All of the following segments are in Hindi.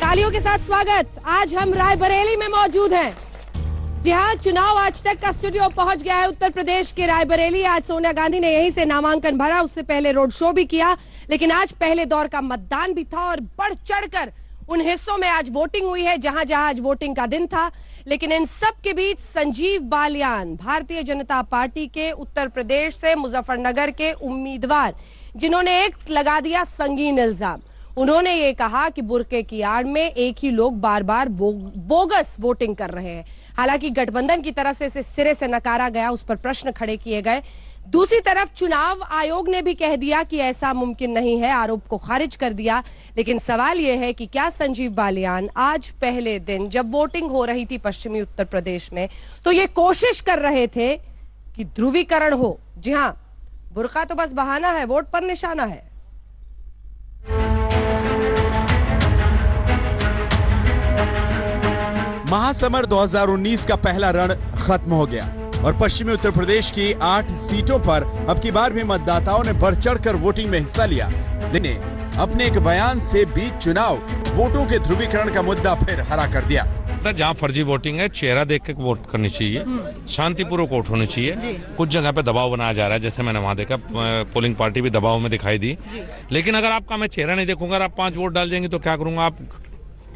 तालियों के साथ स्वागत। आज हम रायबरेली में मौजूद हैं। जी हाँ, चुनाव आज तक का स्टूडियो पहुंच गया है उत्तर प्रदेश के रायबरेली। आज सोनिया गांधी ने यहीं से नामांकन भरा, उससे पहले रोड शो भी किया, लेकिन आज पहले दौर का मतदान भी था और बढ़ चढ़कर उन हिस्सों में आज वोटिंग हुई है जहां जहां आज वोटिंग का दिन था। लेकिन इन सब के बीच संजीव बालियान, भारतीय जनता पार्टी के उत्तर प्रदेश से मुजफ्फरनगर के उम्मीदवार, जिन्होंने एक लगा दिया संगीन इल्जाम। उन्होंने ये कहा कि बुर्के की आड़ में एक ही लोग बार बार बोगस वोटिंग कर रहे हैं। हालांकि गठबंधन की तरफ से इसे सिरे से नकारा गया, उस पर प्रश्न खड़े किए गए। दूसरी तरफ चुनाव आयोग ने भी कह दिया कि ऐसा मुमकिन नहीं है, आरोप को खारिज कर दिया। लेकिन सवाल यह है कि क्या संजीव बालियान आज पहले दिन जब वोटिंग हो रही थी पश्चिमी उत्तर प्रदेश में, तो ये कोशिश कर रहे थे कि ध्रुवीकरण हो? जी हाँ, बुर्का तो बस बहाना है, वोट पर निशाना है। महासमर 2019 का पहला रण खत्म हो गया और पश्चिमी उत्तर प्रदेश की 8 सीटों पर अब की बार भी मतदाताओं ने बढ़ चढ़कर वोटिंग में हिस्सा लिया। लेकिन अपने एक बयान से बीच चुनाव वोटों के ध्रुवीकरण का मुद्दा फिर हरा कर दिया। जहाँ फर्जी वोटिंग है, चेहरा देख के वोट करनी चाहिए, शांतिपूर्वक वोट होनी चाहिए। कुछ जगह पे दबाव बनाया जा रहा है, जैसे मैंने वहाँ देखा पोलिंग पार्टी भी दबाव में दिखाई दी। लेकिन अगर आपका मैं चेहरा नहीं देखूंगा, अगर आप 5 वोट डाल देंगे तो क्या करूंगा? आप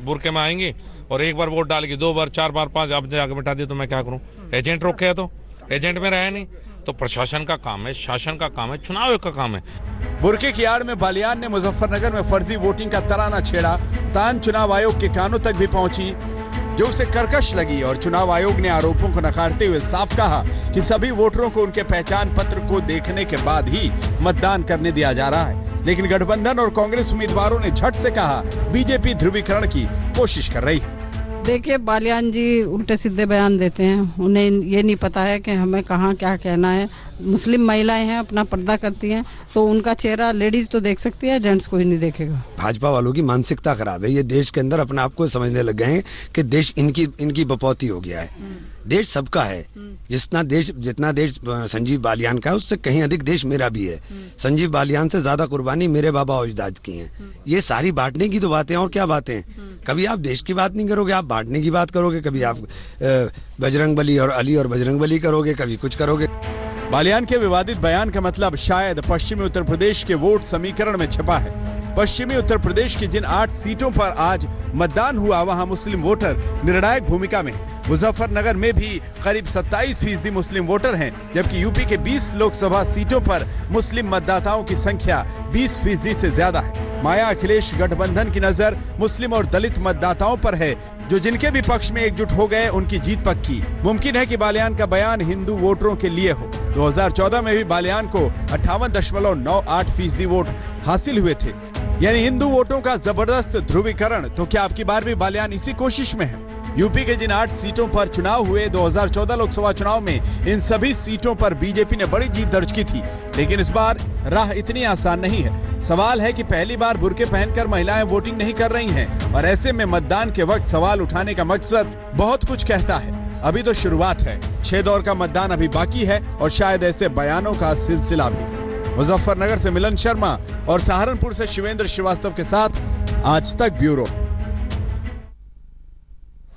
बुरके में आएंगे और एक बार वोट डाल के 2 बार 4 बार 5 आप जाके बैठा दिए तो मैं क्या करूं? एजेंट रोके है तो एजेंट में रहा नहीं, तो प्रशासन का काम है, शासन का काम है, चुनाव आयोग का काम है। बुर्के की आड़ में बालियान ने मुजफ्फरनगर में फर्जी वोटिंग का तराना छेड़ा। तान चुनाव आयोग के कानों तक भी पहुंची, जो उसे कर्कश लगी और चुनाव आयोग ने आरोपों को नकारते हुए साफ कहा कि सभी वोटरों को उनके पहचान पत्र को देखने के बाद ही मतदान करने दिया जा रहा है। लेकिन गठबंधन और कांग्रेस उम्मीदवारों ने झट से कहा बीजेपी ध्रुवीकरण की कोशिश कर रही है। देखिए, बालियान जी उल्टे सीधे बयान देते हैं, उन्हें ये नहीं पता है कि हमें कहाँ क्या कहना है। मुस्लिम महिलाएं हैं, अपना पर्दा करती हैं, तो उनका चेहरा लेडीज तो देख सकती है, जेंट्स कोई नहीं देखेगा। भाजपा वालों की मानसिकता खराब है। ये देश के अंदर अपने आप को समझने लग गए हैं कि देश इनकी बपौती हो गया है। देश सबका है। जितना देश संजीव बालियान का है, उससे कहीं अधिक देश मेरा भी है। संजीव बालियान से ज्यादा कुर्बानी मेरे बाबा अजदाद की हैं। ये सारी बांटने की तो बातें, और क्या बातें? कभी आप देश की बात नहीं करोगे, आप बांटने की बात करोगे। कभी आप बजरंगबली और अली और बजरंगबली करोगे, कभी कुछ करोगे। बालियान के विवादित बयान का मतलब शायद पश्चिमी उत्तर प्रदेश के वोट समीकरण में छिपा है। पश्चिमी उत्तर प्रदेश की जिन 8 सीटों पर आज मतदान हुआ, वहां मुस्लिम वोटर निर्णायक भूमिका में है। मुजफ्फरनगर में भी करीब 27% मुस्लिम वोटर हैं, जबकि यूपी के 20 लोकसभा सीटों पर मुस्लिम मतदाताओं की संख्या 20% से ज्यादा है। माया अखिलेश गठबंधन की नजर मुस्लिम और दलित मतदाताओं पर है, जो जिनके भी पक्ष में एकजुट हो गए उनकी जीत पक्की। मुमकिन है कि बालियान का बयान हिंदू वोटरों के लिए हो। 2014 में भी बालियान को 58.98% वोट हासिल हुए थे, यानी हिंदू वोटों का जबरदस्त ध्रुवीकरण। तो क्या अब की बार भी बालियान इसी कोशिश में है? यूपी के जिन 8 सीटों पर चुनाव हुए, 2014 लोकसभा चुनाव में इन सभी सीटों पर बीजेपी ने बड़ी जीत दर्ज की थी। लेकिन इस बार राह इतनी आसान नहीं है। सवाल है कि पहली बार बुर्के पहनकर महिलाएं वोटिंग नहीं कर रही हैं, और ऐसे में मतदान के वक्त सवाल उठाने का मकसद बहुत कुछ कहता है। अभी तो शुरुआत है, 6 दौर का मतदान अभी बाकी है, और शायद ऐसे बयानों का सिलसिला भी। मुजफ्फरनगर से मिलन शर्मा और सहारनपुर से शिवेंद्र श्रीवास्तव के साथ आज तक ब्यूरो।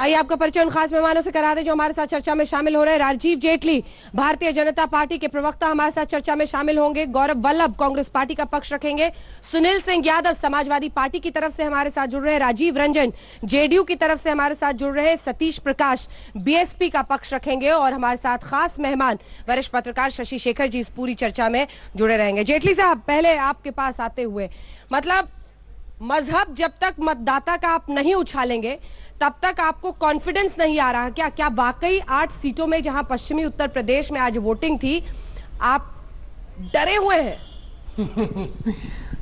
आइए आपका परिचय उन खास मेहमानों से करा दें जो हमारे साथ चर्चा में शामिल हो रहे हैं। राजीव जेटली, भारतीय जनता पार्टी के प्रवक्ता, हमारे साथ चर्चा में शामिल होंगे। गौरव वल्लभ, कांग्रेस पार्टी का पक्ष रखेंगे। सुनील सिंह यादव, समाजवादी पार्टी की तरफ से हमारे साथ जुड़ रहे हैं। राजीव रंजन, जेडीयू की तरफ से हमारे साथ जुड़ रहे हैं। सतीश प्रकाश, बीएसपी का पक्ष रखेंगे। और हमारे साथ खास मेहमान वरिष्ठ पत्रकार शशि शेखर जी इस पूरी चर्चा में जुड़े रहेंगे। जेटली साहब, पहले आपके पास आते हुए, मतलब मजहब जब तक मतदाता का आप नहीं उछालेंगे तब तक आपको कॉन्फिडेंस नहीं आ रहा क्या? क्या वाकई 8 सीटों में जहां पश्चिमी उत्तर प्रदेश में आज वोटिंग थी, आप डरे हुए हैं?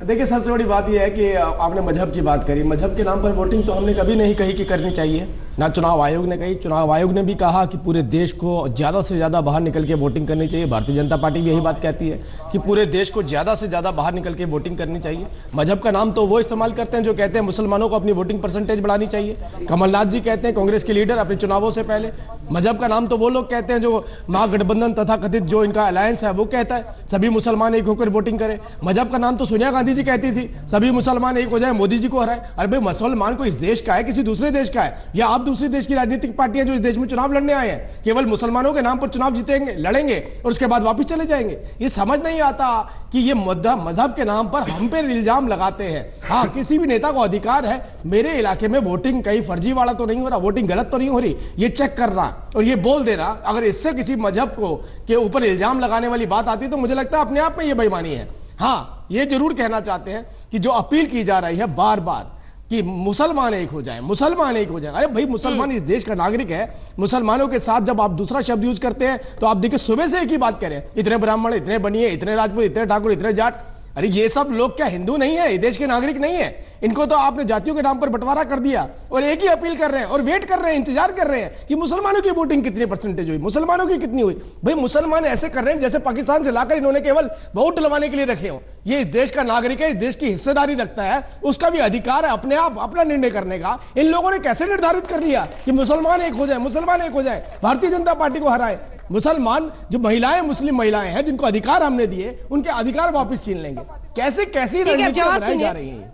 देखिए, सबसे बड़ी बात यह है कि आपने मजहब की बात करी। मजहब के नाम पर वोटिंग तो हमने कभी नहीं कही कि करनी चाहिए। ना चुनाव आयोग ने कही। चुनाव आयोग ने भी कहा कि पूरे देश को ज़्यादा से ज़्यादा बाहर निकल के वोटिंग करनी चाहिए। भारतीय जनता पार्टी भी यही बात कहती है कि पूरे देश को ज़्यादा से ज़्यादा बाहर निकल के वोटिंग करनी चाहिए। मजहब का नाम तो वो इस्तेमाल करते हैं जो कहते हैं मुसलमानों को अपनी वोटिंग परसेंटेज बढ़ानी चाहिए। कमलनाथ जी कहते हैं, कांग्रेस के लीडर, अपने चुनावों से पहले। मजहब का नाम तो वो लोग कहते हैं जो महागठबंधन तथा कथित जो इनका अलायंस है वो कहता है सभी मुसलमान एक होकर वोटिंग करें। मजहब का नाम तो सोनिया गांधी जी कहती थी सभी मुसलमान एक हो जाए, मोदी जी को हराए। अरे भाई, मुसलमान को इस देश का है, किसी दूसरे देश का है? या आप दूसरे देश की राजनीतिक पार्टियां जो इस देश में चुनाव लड़ने आए हैं केवल मुसलमानों के नाम पर चुनाव जीतेंगे, लड़ेंगे और उसके बाद वापस चले जाएंगे? ये समझ नहीं आता कि ये मुद्दा मजहब के नाम पर हम पे इल्जाम लगाते हैं। हाँ, किसी भी नेता को अधिकार है मेरे इलाके में वोटिंग कहीं फर्जी वाला तो नहीं हो रहा, वोटिंग गलत तो नहीं हो रही, ये चेक कर रहा और ये बोल दे रहा। अगर इससे किसी मजहब को के ऊपर इल्जाम लगाने वाली बात आती तो मुझे लगता है अपने आप में ये बेईमानी है। हाँ, ये जरूर कहना चाहते हैं कि जो अपील की जा रही है बार बार कि मुसलमान एक हो जाएं, मुसलमान एक हो जाएं। अरे भाई, मुसलमान इस देश का नागरिक है। मुसलमानों के साथ जब आप दूसरा शब्द यूज करते हैं तो आप देखिए सुबह से एक ही बात करें, इतने ब्राह्मण, इतने बनिए, इतने राजपूत, इतने ठाकुर, इतने जाट। अरे ये सब लोग क्या हिंदू नहीं है? देश के नागरिक नहीं है? इनको तो आपने जातियों के नाम पर बंटवारा कर दिया और एक ही अपील कर रहे हैं और वेट कर रहे हैं, इंतजार कर रहे हैं कि मुसलमानों की वोटिंग कितनी परसेंटेज हुई, मुसलमानों की कितनी हुई। भाई, मुसलमान ऐसे कर रहे हैं जैसे पाकिस्तान से लाकर इन्होंने केवल वोट डलवाने के लिए रखे हो। ये इस देश का नागरिक है, इस देश की हिस्सेदारी रखता है, उसका भी अधिकार है अपने आप अपना निर्णय करने का। इन लोगों ने कैसे निर्धारित कर लिया कि मुसलमान एक हो जाए, मुसलमान एक हो जाए, भारतीय जनता पार्टी को हराए? मुसलमान जो महिलाएं, मुस्लिम महिलाएं हैं जिनको अधिकार हमने दिए, उनके अधिकार वापस छीन लेंगे? कैसे कैसी रणनीतियां बनाई जा रही हैं?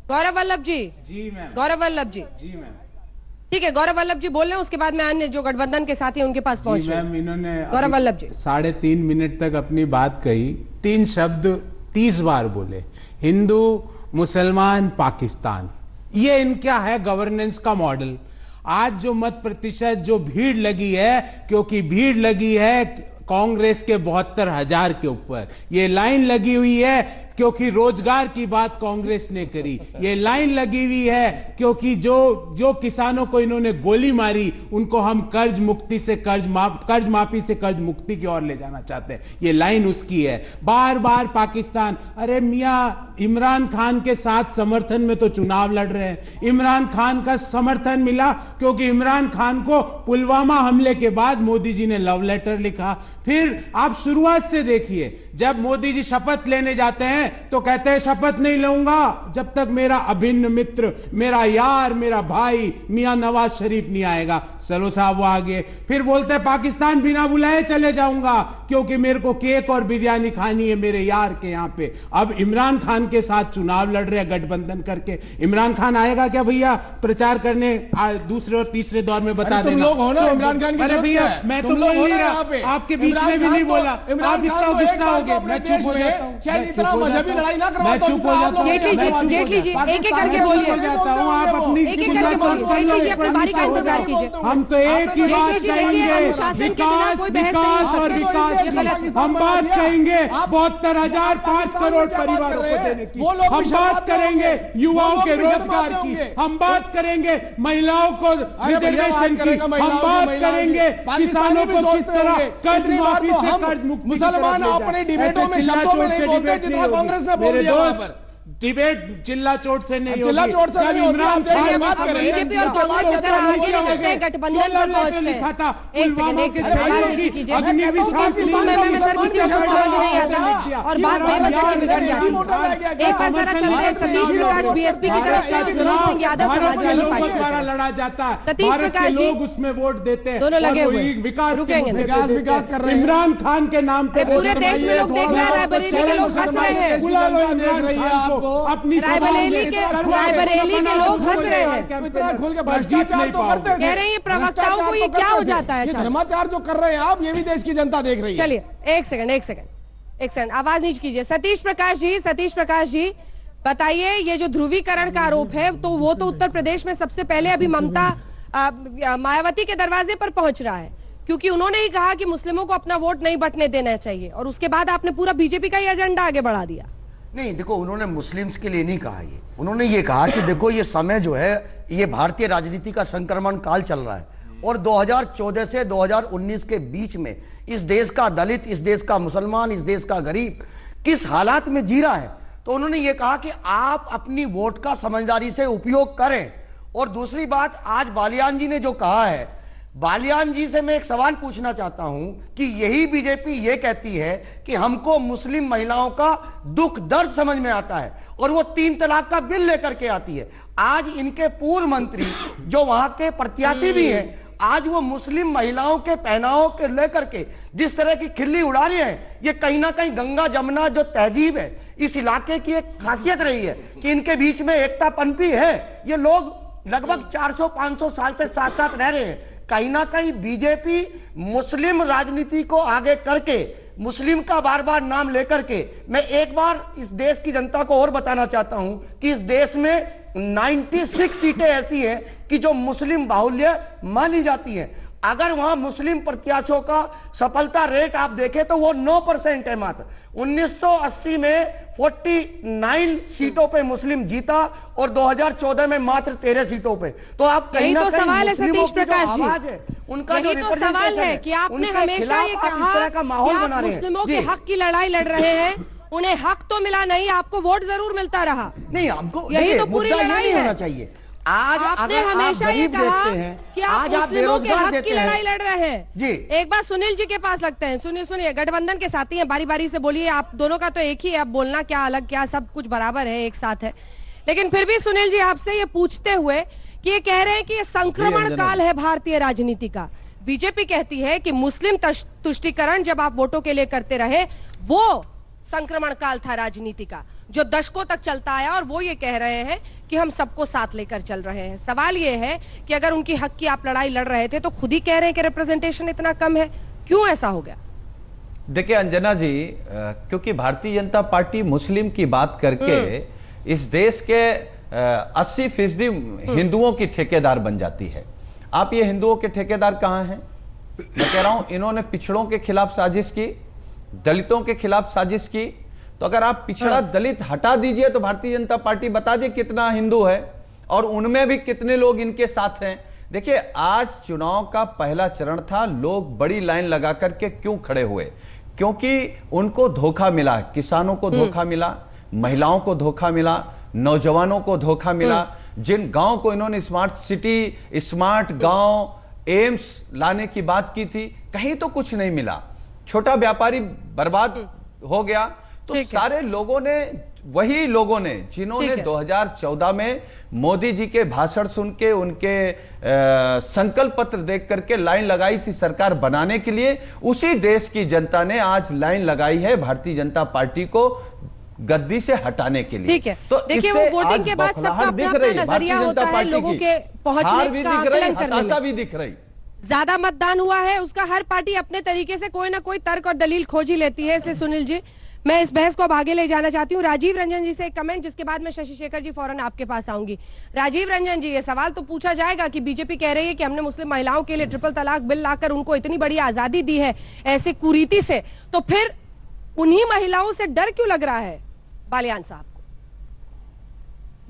गौरव वल्लभ जी। जी मैम। गौरव वल्लभ जी। जी मैम। ठीक है, गौरव वल्लभ जी बोल रहे हैं, उसके बाद में अन्य जो गठबंधन के साथी उनके पास पहुंच मैम, इन्होंने गौरव वल्लभ जी 3.5 मिनट तक अपनी बात कही, 3 शब्द 30 बार बोले, हिंदू, मुसलमान, पाकिस्तान। ये इनका है गवर्नेंस का मॉडल। आज जो मत प्रतिशत, जो भीड़ लगी है, क्योंकि भीड़ लगी है कांग्रेस के 72,000 के ऊपर, ये लाइन लगी हुई है क्योंकि रोजगार की बात कांग्रेस ने करी। ये लाइन लगी हुई है क्योंकि जो किसानों को इन्होंने गोली मारी उनको हम कर्ज मुक्ति से कर्ज माफी से कर्ज मुक्ति की ओर ले जाना चाहते हैं। ये लाइन उसकी है। बार बार पाकिस्तान, अरे मियां, इमरान खान के साथ समर्थन में तो चुनाव लड़ रहे हैं। इमरान खान का समर्थन मिला क्योंकि इमरान खान को पुलवामा हमले के बाद मोदी जी ने लव लेटर लिखा। फिर आप शुरुआत से देखिए, जब मोदी जी शपथ लेने जाते हैं तो कहते हैं शपथ नहीं लूंगा जब तक मेरा अभिन्न मित्र, मेरा यार, मेरा भाई मियां नवाज शरीफ नहीं आएगा। चलो साहब, वो आगे फिर बोलते हैं पाकिस्तान बिना बुलाए चले जाऊंगा क्योंकि मेरे को केक और बिरयानी खानी है मेरे यार के यहां पे। अब इमरान खान के साथ चुनाव लड़ रहे हैं गठबंधन करके। इमरान खान आएगा क्या भैया प्रचार करने दूसरे और तीसरे दौर में? बता देना। लोग हो ना इमरान खान की। अरे भैया, मैं तो बोल नहीं रहा, आपके बीच में भी नहीं बोला। आप इतना गुस्सा हो गए, मैं चुप हो जाता हूं। लड़ाई ना मैं चुप हो जाता हूं। जेटली जी एक एक करके बोलिए। आप अपनी एक एक करके बोलिए। जेटली जी अपनी बारी का इंतजार कीजिए। हम तो एक ही बात कहेंगे, विकास, विकास और विकास। हम बात कहेंगे 72,000 5 करोड़ परिवारों को देने की। हम बात करेंगे युवाओं के रोजगार की। हम बात करेंगे महिलाओं को रिजर्वेशन की। हम बात करेंगे किसानों को किस तरह कर्ज माफी से कर्ज मुक्ति। मुसलमान अपने डिबेटों में शब्दों में नहीं बोलते जितना कांग्रेस ने बोल दिया वहां पर। डिबेट चिल्ला चोट से नहीं चिल्ला चोट से नहीं होती। बीजेपी और कांग्रेस से जरा आगे निकलते हैं, गठबंधन पर पहुंचते हैं। एक सेकंड सर, किसी को समझ नहीं आता और बात बेवजह की बिगड़ जाती है। एक बार जरा चलते हैं सतीश प्रकाश बीएसपी की तरफ से, सुनील सिंह यादव समाजवादी पार्टी द्वारा लड़ा जाता है। सतीश प्रकाश जी, लोग उसमें वोट देते हैं, दोनों लगे हुए विकास कर रहे हैं। इमरान खान के नाम पे पूरे देश में लोग देख रहे हैं, रायबरेली के लोग हंस रहे हैं। बुला लो इमरान खान को अपनी रायबरेली के लोग हंस रहे हैं। इतना खुल के भ्रष्टाचार तो करते हैं। कह रहे हैं प्रवक्ताओं को ये क्या हो जाता है? धर्माचार जो कर रहे हैं आप, ये भी देश की जनता देख रही है। चलिए एक सेकंड आवाज नीच कीजिए। सतीश प्रकाश जी बताइए, ये जो ध्रुवीकरण का आरोप है तो वो तो उत्तर प्रदेश में सबसे पहले अभी ममता मायावती के दरवाजे पर पहुंच रहा है, क्योंकि उन्होंने ही कहा कि मुस्लिमों को अपना वोट नहीं बंटने देना चाहिए, और उसके बाद आपने पूरा बीजेपी का ही एजेंडा आगे बढ़ा दिया। नहीं, देखो, उन्होंने मुस्लिम्स के लिए नहीं कहा ये। उन्होंने ये कहा कि देखो, ये समय जो है, ये भारतीय राजनीति का संक्रमण काल चल रहा है और 2014 से 2019 के बीच में इस देश का दलित, इस देश का मुसलमान, इस देश का गरीब किस हालात में जी रहा है। तो उन्होंने ये कहा कि आप अपनी वोट का समझदारी से उपयोग करें और दूसरी बात, आज बालियान जी ने जो कहा है, बालियान जी से मैं एक सवाल पूछना चाहता हूं कि यही बीजेपी ये कहती है कि हमको मुस्लिम महिलाओं का दुख दर्द समझ में आता है और वो 3 तलाक का बिल लेकर के आती है। आज इनके पूर्व मंत्री जो वहां के प्रत्याशी भी हैं, आज वो मुस्लिम महिलाओं के पहनावों के लेकर के जिस तरह की खिल्ली उड़ा रहे हैं, ये कहीं ना कहीं गंगा जमुना जो तहजीब है इस इलाके की एक खासियत रही है कि इनके बीच में एकता पनपी है। ये लोग लगभग 400-500 साल से साथ साथ रह रहे हैं। कहीं ना कहीं बीजेपी मुस्लिम राजनीति को आगे करके, मुस्लिम का बार बार नाम लेकर के, मैं एक बार इस देश की जनता को और बताना चाहता हूं कि इस देश में 96 सीटें ऐसी हैं कि जो मुस्लिम बाहुल्य मानी जाती हैं। अगर वहां मुस्लिम प्रत्याशियों का सफलता रेट आप देखें तो वो 9% है मात्र। 1980 में 49 सीटों पे मुस्लिम जीता और 2014 में मात्र 13 सीटों पे। तो आप यही तो सवाल है मुस्लिमों सतीश की जो प्रकाश जी, आवाज है, उनका जो यही तो सवाल है कि आपने उनके हमेशा ये खिलाफ आप इस कहा तरह का माहौल कि बना आप रहे हैं। मुस्लिमों के जी। हक की लड़ाई लड़ रहे हैं, उन्हें हक तो मिला नहीं, आपको वोट जरूर मिलता रहा। नहीं, आपको यही देखिए, तो पूरी मुद्दा ये लड़ाई नहीं है। होना चाहिए। आज आपने अगर आप हमेशा ये गरीब कहा देखते हैं, कि आप आज आप मुस्लिमों के बेरोजगार हक की देते हैं। लड़ाई लड़ रहे हैं। जी। एक बार सुनील जी के पास लगते हैं। सुनिए सुनिए, गठबंधन के साथी हैं, बारी बारी से बोलिए। आप दोनों का तो एक ही है, अब बोलना क्या अलग क्या, सब कुछ बराबर है, एक साथ है। लेकिन फिर भी सुनील जी आपसे ये पूछते हुए कि ये कह रहे हैं कि ये संक्रमण काल है भारतीय राजनीति का। बीजेपी कहती है कि मुस्लिम तुष्टीकरण जब आप वोटों के लिए करते रहे वो संक्रमण काल था राजनीति का, जो दशकों तक चलता आया, और वो ये कह रहे हैं कि हम सबको साथ लेकर चल रहे हैं। सवाल ये है कि अगर उनकी हक की आप लड़ाई लड़ रहे थे तो खुद ही कह रहे हैं कि रिप्रेजेंटेशन इतना कम है, क्यों ऐसा हो गया? देखिए अंजना जी, क्योंकि भारतीय जनता पार्टी मुस्लिम की बात करके इस देश के 80% हिंदुओं की ठेकेदार बन जाती है। आप ये हिंदुओं के ठेकेदार कहां हैं? मैं कह रहा हूं, इन्होंने पिछड़ों के खिलाफ साजिश की, दलितों के खिलाफ साजिश की। तो अगर आप पिछड़ा दलित हटा दीजिए तो भारतीय जनता पार्टी बता दे कितना हिंदू है और उनमें भी कितने लोग इनके साथ हैं। देखिए, आज चुनाव का पहला चरण था, लोग बड़ी लाइन लगा करके क्यों खड़े हुए? क्योंकि उनको धोखा मिला, किसानों को धोखा मिला, महिलाओं को धोखा मिला, नौजवानों को धोखा मिला। जिन गांव को इन्होंने स्मार्ट सिटी, स्मार्ट गांव, एम्स लाने की बात की थी, कहीं तो कुछ नहीं मिला। छोटा व्यापारी बर्बाद हो गया। तो सारे लोगों ने, वही लोगों ने जिन्होंने 2014 में मोदी जी के भाषण सुन के, उनके संकल्प पत्र देख करके लाइन लगाई थी सरकार बनाने के लिए, उसी देश की जनता ने आज लाइन लगाई है भारतीय जनता पार्टी को गद्दी से हटाने के लिए। ठीक है, तो देखिए वो वोटिंग के बाद सबका अपना नजरिया होता है, लोगों के पहुंचने का आकलन करने में। दिख रही ज्यादा मतदान हुआ है उसका हर पार्टी अपने तरीके से कोई ना कोई तर्क और दलील खोज ही लेती है। इसलिए सुनील जी, मैं इस बहस को अब आगे ले जाना चाहती हूँ। राजीव रंजन जी से एक कमेंट, जिसके बाद मैं शशि शेखर जी फौरन आपके पास आऊंगी। राजीव रंजन जी, ये सवाल तो पूछा जाएगा कि बीजेपी कह रही है कि हमने मुस्लिम महिलाओं के लिए ट्रिपल तलाक बिल लाकर उनको इतनी बड़ी आजादी दी है ऐसे कुरीति से, तो फिर उन्हीं महिलाओं से डर क्यों लग रहा है बालियान साहब को?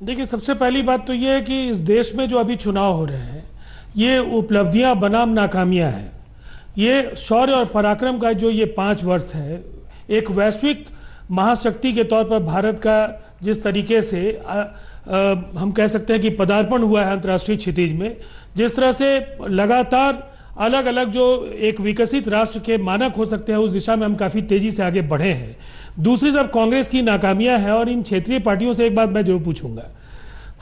देखिए, सबसे पहली बात तो ये है कि इस देश में जो अभी चुनाव हो रहे हैं ये उपलब्धियां बनाम नाकामियां हैं। ये शौर्य और पराक्रम का जो ये 5 वर्ष है, एक वैश्विक महाशक्ति के तौर पर भारत का जिस तरीके से हम कह सकते हैं कि पदार्पण हुआ है अंतर्राष्ट्रीय क्षितिज में, जिस तरह से लगातार अलग अलग जो एक विकसित राष्ट्र के मानक हो सकते हैं उस दिशा में हम काफ़ी तेजी से आगे बढ़े हैं। दूसरी तरफ कांग्रेस की नाकामियां हैं। और इन क्षेत्रीय पार्टियों से एक बात मैं जरूर पूछूंगा,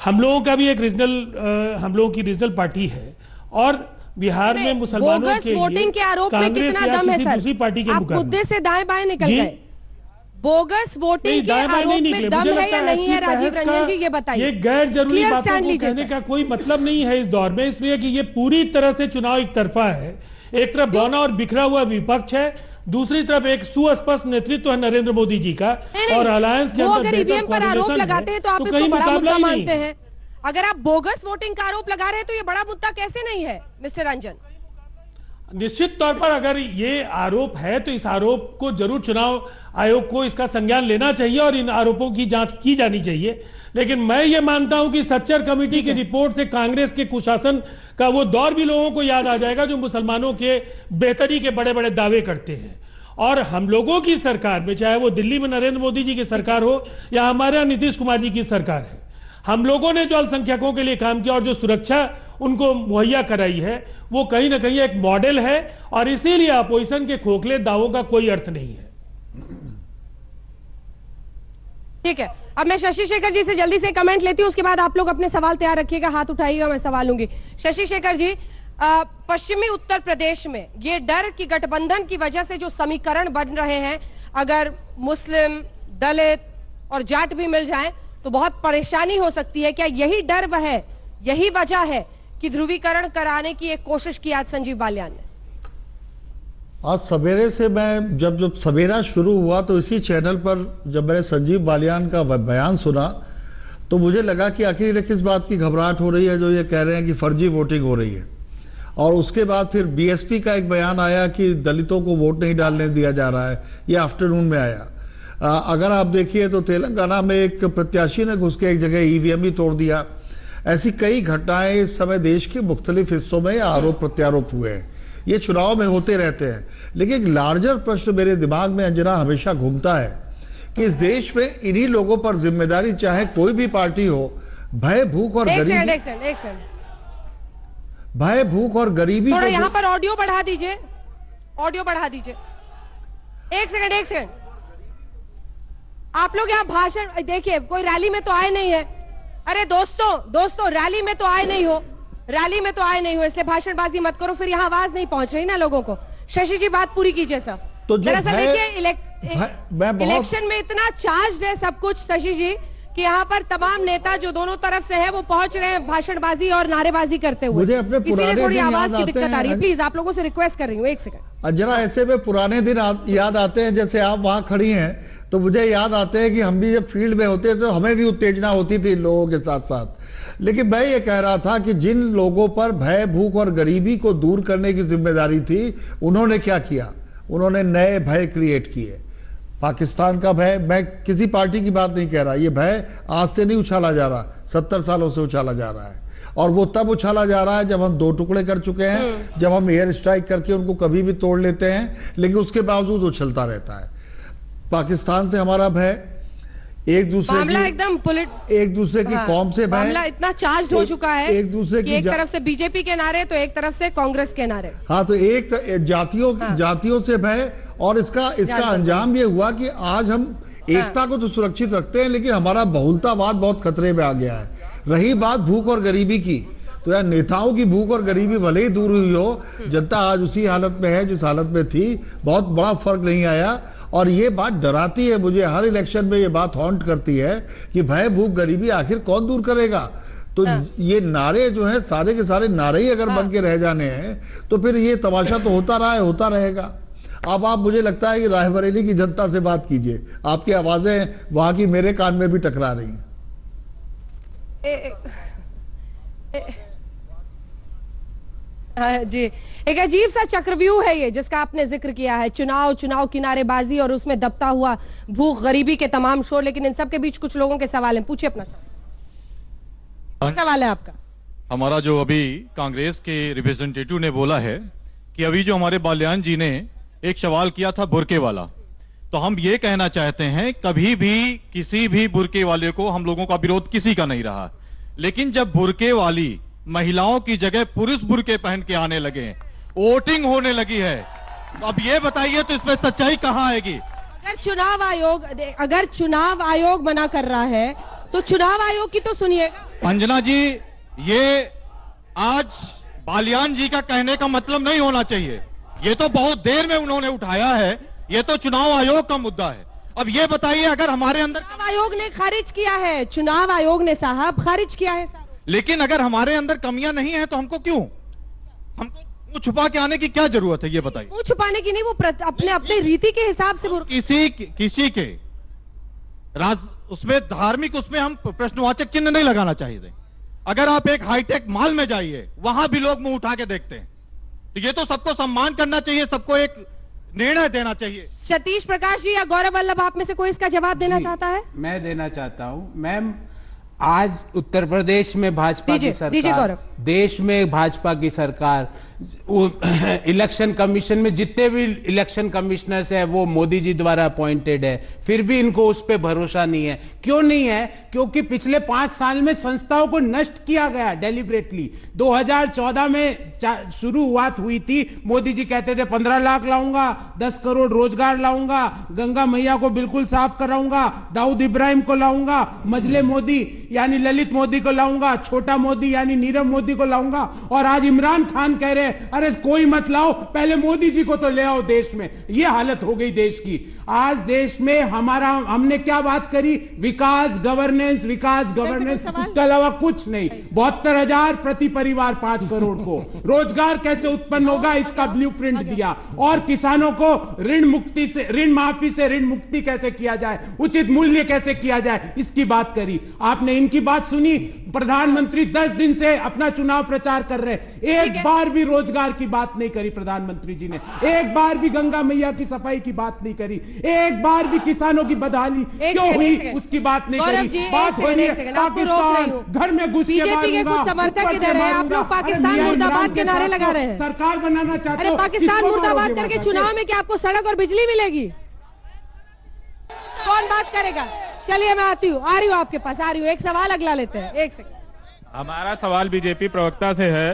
हम लोगों का भी एक रीजनल, हम लोगों की रीजनल पार्टी है और बिहार में मुसलमानों के वोटिंग के आरोप में कितना दम है सर? दूसरी पार्टी के आप मुद्दे से दाएं बाएं निकल गए। बोगस वोटिंग के आरोप में दम है या नहीं है? राजीव रंजन जी ये बताइए। ये गैर जरूरी बातों को कहने का कोई मतलब नहीं है इस दौर में, इसलिए कि ये पूरी तरह से चुनाव एक तरफा है। एक तरफ बौना और बिखरा हुआ विपक्ष है, दूसरी तरफ एक सुस्पष्ट नेतृत्व है नरेंद्र मोदी जी का, और अलायंस के अंदर अगर ईवीएम पर आरोप लगाते हैं तो आप इसको बड़ा मुद्दा मानते हैं। अगर आप बोगस वोटिंग का आरोप लगा रहे हैं तो ये बड़ा मुद्दा कैसे नहीं है मिस्टर रंजन? निश्चित तौर पर अगर ये आरोप है तो इस आरोप को जरूर चुनाव आयोग को इसका संज्ञान लेना चाहिए और इन आरोपों की जांच की जानी चाहिए। लेकिन मैं ये मानता हूं कि सच्चर कमेटी की रिपोर्ट से कांग्रेस के कुशासन का वो दौर भी लोगों को याद आ जाएगा जो मुसलमानों के बेहतरी के बड़े बड़े दावे करते हैं। और हम लोगों की सरकार में, चाहे वो दिल्ली में नरेंद्र मोदी जी की सरकार हो या हमारे यहाँ नीतीश कुमार जी की सरकार है, हम लोगों ने जो अल्पसंख्यकों के लिए काम किया और जो सुरक्षा उनको मुहैया कराई है वो कहीं ना कहीं एक मॉडल है, और इसीलिए अपोजिशन के खोखले दावों का कोई अर्थ नहीं है। ठीक है, अब मैं शशि शेखर जी से जल्दी से कमेंट लेती हूं, उसके बाद आप लोग अपने सवाल तैयार रखिएगा, हाथ उठाइएगा, मैं सवाल लूंगी। शशि शेखर जी, पश्चिमी उत्तर प्रदेश में ये डर कि गठबंधन की वजह से जो समीकरण बन रहे हैं, अगर मुस्लिम, दलित और जाट भी मिल जाएं तो बहुत परेशानी हो सकती है, क्या यही डर वह है, यही वजह है कि ध्रुवीकरण कराने की एक कोशिश की आज संजीव बालियान ने? आज सवेरे से मैं जब सवेरा शुरू हुआ तो इसी चैनल पर जब मैंने संजीव बालियान का बयान सुना तो मुझे लगा कि आखिर इन्हें किस बात की घबराहट हो रही है जो ये कह रहे हैं कि फर्जी वोटिंग हो रही है। और उसके बाद फिर बीएसपी का एक बयान आया कि दलितों को वोट नहीं डालने दिया जा रहा है, ये आफ्टरनून में आया। अगर आप देखिए तो तेलंगाना में एक प्रत्याशी ने घुस के एक जगह ईवीएम ही तोड़ दिया। ऐसी कई घटनाएं इस समय देश के मुख्तलिफ हिस्सों में आरोप प्रत्यारोप हुए हैं, ये चुनाव में होते रहते हैं। लेकिन एक लार्जर प्रश्न मेरे दिमाग में अंजना हमेशा घूमता है कि इस देश में इन्हीं लोगों पर जिम्मेदारी, चाहे कोई भी पार्टी हो, भय, भूख और गरीबी, भय, भूख और गरीबी। थोड़ा यहाँ पर ऑडियो बढ़ा दीजिए, ऑडियो बढ़ा दीजिए। एक सेकंड, आप लोग यहाँ भाषण देखिए, कोई रैली में तो आए नहीं है। अरे दोस्तों रैली में तो आए नहीं हो, इसलिए भाषणबाजी मत करो, फिर यहाँ आवाज नहीं पहुंच रही ना लोगों को। शशि जी बात पूरी कीजिए सर। तो दरअसल देखिए इलेक्शन में इतना चार्ज है सब कुछ शशि जी कि यहाँ पर तमाम नेता जो दोनों तरफ से है वो पहुंच रहे हैं भाषणबाजी और नारेबाजी करते हुए, मुझे अपने इसीलिए थोड़ी आवाज की दिक्कत आ रही है। प्लीज आप लोगों से रिक्वेस्ट कर रही हूँ, एक सेकंड। जरा ऐसे में पुराने दिन याद आते हैं, जैसे आप वहां खड़ी हैं तो मुझे याद आते हैं कि हम भी जब फील्ड में होते तो हमें भी उत्तेजना होती थी लोगों के साथ साथ। लेकिन मैं ये कह रहा था कि जिन लोगों पर भय, भूख और गरीबी को दूर करने की जिम्मेदारी थी, उन्होंने क्या किया? उन्होंने नए भय क्रिएट किए। पाकिस्तान का भय, मैं किसी पार्टी की बात नहीं कह रहा, ये भय आज से नहीं उछाला जा रहा, 70 सालों से उछाला जा रहा है। और वो तब उछाला जा रहा है जब हम 2 टुकड़े कर चुके हैं, जब हम एयर स्ट्राइक करके उनको कभी भी तोड़ लेते हैं, लेकिन उसके बावजूद उछलता रहता है। पाकिस्तान से हमारा भय, एक दूसरे की कौम से भय, मामला इतना चार्ज हो चुका है एक दूसरे की, एक तरफ से बीजेपी के नारे तो एक तरफ से कांग्रेस के नारे। हाँ, तो एक जातियों से भय, और इसका अंजाम ये हुआ कि आज हम एकता को तो सुरक्षित रखते हैं, लेकिन हमारा बहुलतावाद बहुत खतरे में आ गया है। रही बात भूख और गरीबी की, तो यार नेताओं की भूख और गरीबी भले ही दूर हुई हो, जनता आज उसी हालत में है जिस हालत में थी, बहुत बड़ा फर्क नहीं आया। और ये बात डराती है मुझे, हर इलेक्शन में ये बात हॉन्ट करती है कि भय, भूख, गरीबी आखिर कौन दूर करेगा। तो ये नारे जो है सारे के सारे नारे ही अगर बन के रह जाने हैं तो फिर ये तमाशा तो होता रहा है, होता रहेगा। अब आप, मुझे लगता है कि रायबरेली की जनता से बात कीजिए, आपकी आवाजें वहां की मेरे कान में भी टकरा रही हैं। जी, एक अजीब सा चक्रव्यूह है ये जिसका आपने जिक्र किया है, चुनाव की नारेबाजी और उसमें दबता हुआ भूख, गरीबी के तमाम शोर। लेकिन इन सब के बीच कुछ लोगों के सवाल हैं, पूछिए अपना सवाल है आपका। हमारा जो अभी कांग्रेस के रिप्रेजेंटेटिव ने बोला है कि अभी जो हमारे बालियान जी ने एक सवाल किया था बुर्के वाला, तो हम ये कहना चाहते हैं कभी भी किसी भी बुर्के वाले को हम लोगों का विरोध किसी का नहीं रहा, लेकिन जब बुर्के वाली महिलाओं की जगह पुरुष बुर्के पहन के आने लगे, वोटिंग होने लगी है, तो अब ये बताइए तो इसमें सच्चाई कहां आएगी? अगर चुनाव आयोग मना कर रहा है तो चुनाव आयोग की तो सुनिएगा। अंजना जी, ये आज बालियान जी का कहने का मतलब नहीं होना चाहिए, ये तो बहुत देर में उन्होंने उठाया है, ये तो चुनाव आयोग का मुद्दा है। अब ये बताइए, अगर हमारे अंदर चुनाव आयोग ने खारिज किया है, चुनाव आयोग ने साहब खारिज किया है, लेकिन अगर हमारे अंदर कमियां नहीं है तो हमको मुंह छुपा के आने की क्या जरूरत है? ये बताइए। मुंह छुपाने की नहीं, वो अपने रीति के हिसाब से किसी के उसमें धार्मिक, उसमें हम प्रश्नवाचक चिन्ह नहीं लगाना चाहिए। अगर आप एक हाईटेक मॉल में जाइए, वहां भी लोग मुंह उठा के देखते हैं, तो ये तो सबको सम्मान करना चाहिए, सबको एक निर्णय देना चाहिए। सतीश प्रकाश जी या गौरव वल्लभ, आप में से कोई इसका जवाब देना चाहता है? मैं देना चाहता हूं। मैम, आज उत्तर प्रदेश में भाजपा की सरकार, देश में भाजपा की सरकार, इलेक्शन कमीशन में जितने भी इलेक्शन कमिश्नर्स हैं वो मोदी जी द्वारा अपॉइंटेड है, फिर भी इनको उस पर भरोसा नहीं है। क्यों नहीं है? क्योंकि पिछले 5 साल में संस्थाओं को नष्ट किया गया डेलिबरेटली। 2014 में शुरुआत हुई थी, मोदी जी कहते थे 15 लाख लाऊंगा, 10 करोड़ रोजगार लाऊंगा, गंगा मैया को बिल्कुल साफ कराऊंगा, दाऊद इब्राहिम को लाऊंगा, मजले मोदी यानी ललित मोदी को लाऊंगा, छोटा मोदी यानी नीरव मोदी को लाऊंगा। और आज इमरान खान कह रहे अरे कोई मत लाओ, पहले मोदी जी को तो ले आओ देश में। यह हालत हो गई देश की। आज देश में हमने क्या बात करी? विकास गवर्नेंस, विकास गवर्नेंस, इसके अलावा कुछ नहीं। 72,000 प्रति परिवार 5 करोड़ को रोजगार कैसे उत्पन्न होगा इसका ब्लूप्रिंट दिया। और किसानों को ऋण मुक्ति से, ऋण माफी से ऋण मुक्ति कैसे किया जाए, उचित मूल्य कैसे किया जाए, इसकी बात करी। आपने इनकी बात सुनी? प्रधानमंत्री 10 दिन से अपना चुनाव प्रचार कर रहे, एक बार भी रोजगार की बात नहीं करी प्रधानमंत्री जी ने, एक बार भी गंगा मैया की सफाई की बात नहीं करी, एक बार भी किसानों की बदहाली क्यों हुई उसकी बात नहीं करी। बात हो रही है पाकिस्तान घर में घुस के मारूंगा, समर्थक इधर है, आप लोग पाकिस्तान मुर्दाबाद के नारे लगा रहे हैं, सरकार बनाना चाहते हो। पाकिस्तान मुर्दाबाद करके चुनाव में क्या आपको सड़क और बिजली मिलेगी? कौन बात करेगा? चलिए मैं आती हूँ, आ रही हूँ आपके पास, आ रही हूँ। एक सवाल अगला लेते हैं, एक सेकंड। हमारा सवाल बीजेपी प्रवक्ता से है।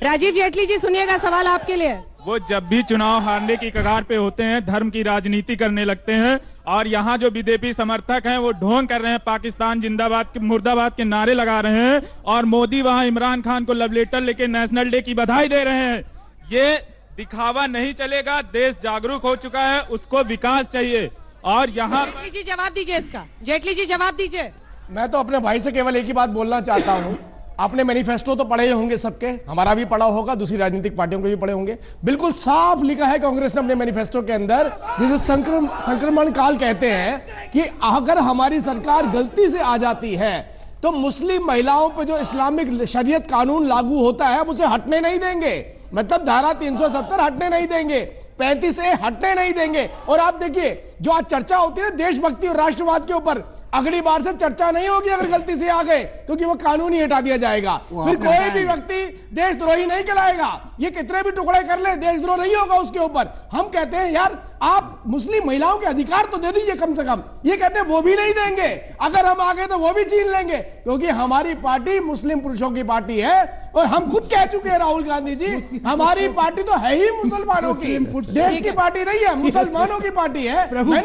राजीव जेटली जी सुनिएगा, सवाल आपके लिए। वो जब भी चुनाव हारने की कगार पे होते हैं धर्म की राजनीति करने लगते हैं, और यहाँ जो बीजेपी समर्थक हैं वो ढोंग कर रहे हैं, पाकिस्तान जिंदाबाद मुर्दाबाद के नारे लगा रहे हैं, और मोदी वहाँ इमरान खान को लव लेटर लेके नेशनल डे की बधाई दे रहे हैं। ये दिखावा नहीं चलेगा, देश जागरूक हो चुका है, उसको विकास चाहिए। और यहाँ जेटली जी जवाब दीजिए इसका, जेटली जी जवाब दीजिए। मैं तो अपने भाई से केवल एक ही बात बोलना चाहता हूं। आपने मैनिफेस्टो तो पढ़े होंगे सबके, हमारा भी पढ़ा होगा, दूसरी राजनीतिक पार्टियों के भी पढ़े होंगे। बिल्कुल साफ लिखा है कांग्रेस ने अपने मैनिफेस्टो के अंदर, जिसे संक्रमण काल कहते हैं, कि अगर हमारी सरकार गलती से आ जाती है तो मुस्लिम महिलाओं पर जो इस्लामिक शरीयत कानून लागू होता है हम उसे हटने नहीं देंगे। मतलब धारा 370 हटने नहीं देंगे, 35A हटने नहीं देंगे। और आप देखिए जो आज चर्चा होती है देशभक्ति और राष्ट्रवाद के ऊपर, अगली बार से चर्चा नहीं होगी अगर गलती से आ गए, क्योंकि वो कानून ही हटा दिया जाएगा। फिर कोई भी व्यक्ति देशद्रोही नहीं कहलाएगा। ये कितने भी टुकड़े कर ले, देशद्रोह नहीं होगा उसके ऊपर। हम कहते हैं यार आप मुस्लिम महिलाओं के अधिकार तो दे दीजिए कम से कम। ये कहते हैं वो भी नहीं देंगे, अगर हम आ गए तो वो भी छीन लेंगे, क्योंकि हमारी पार्टी मुस्लिम पुरुषों की पार्टी है। और हम खुद कह चुके हैं राहुल गांधी जी, हमारी पार्टी तो है ही मुसलमानों की, देश की पार्टी नहीं है, मुसलमानों की पार्टी है। राहुल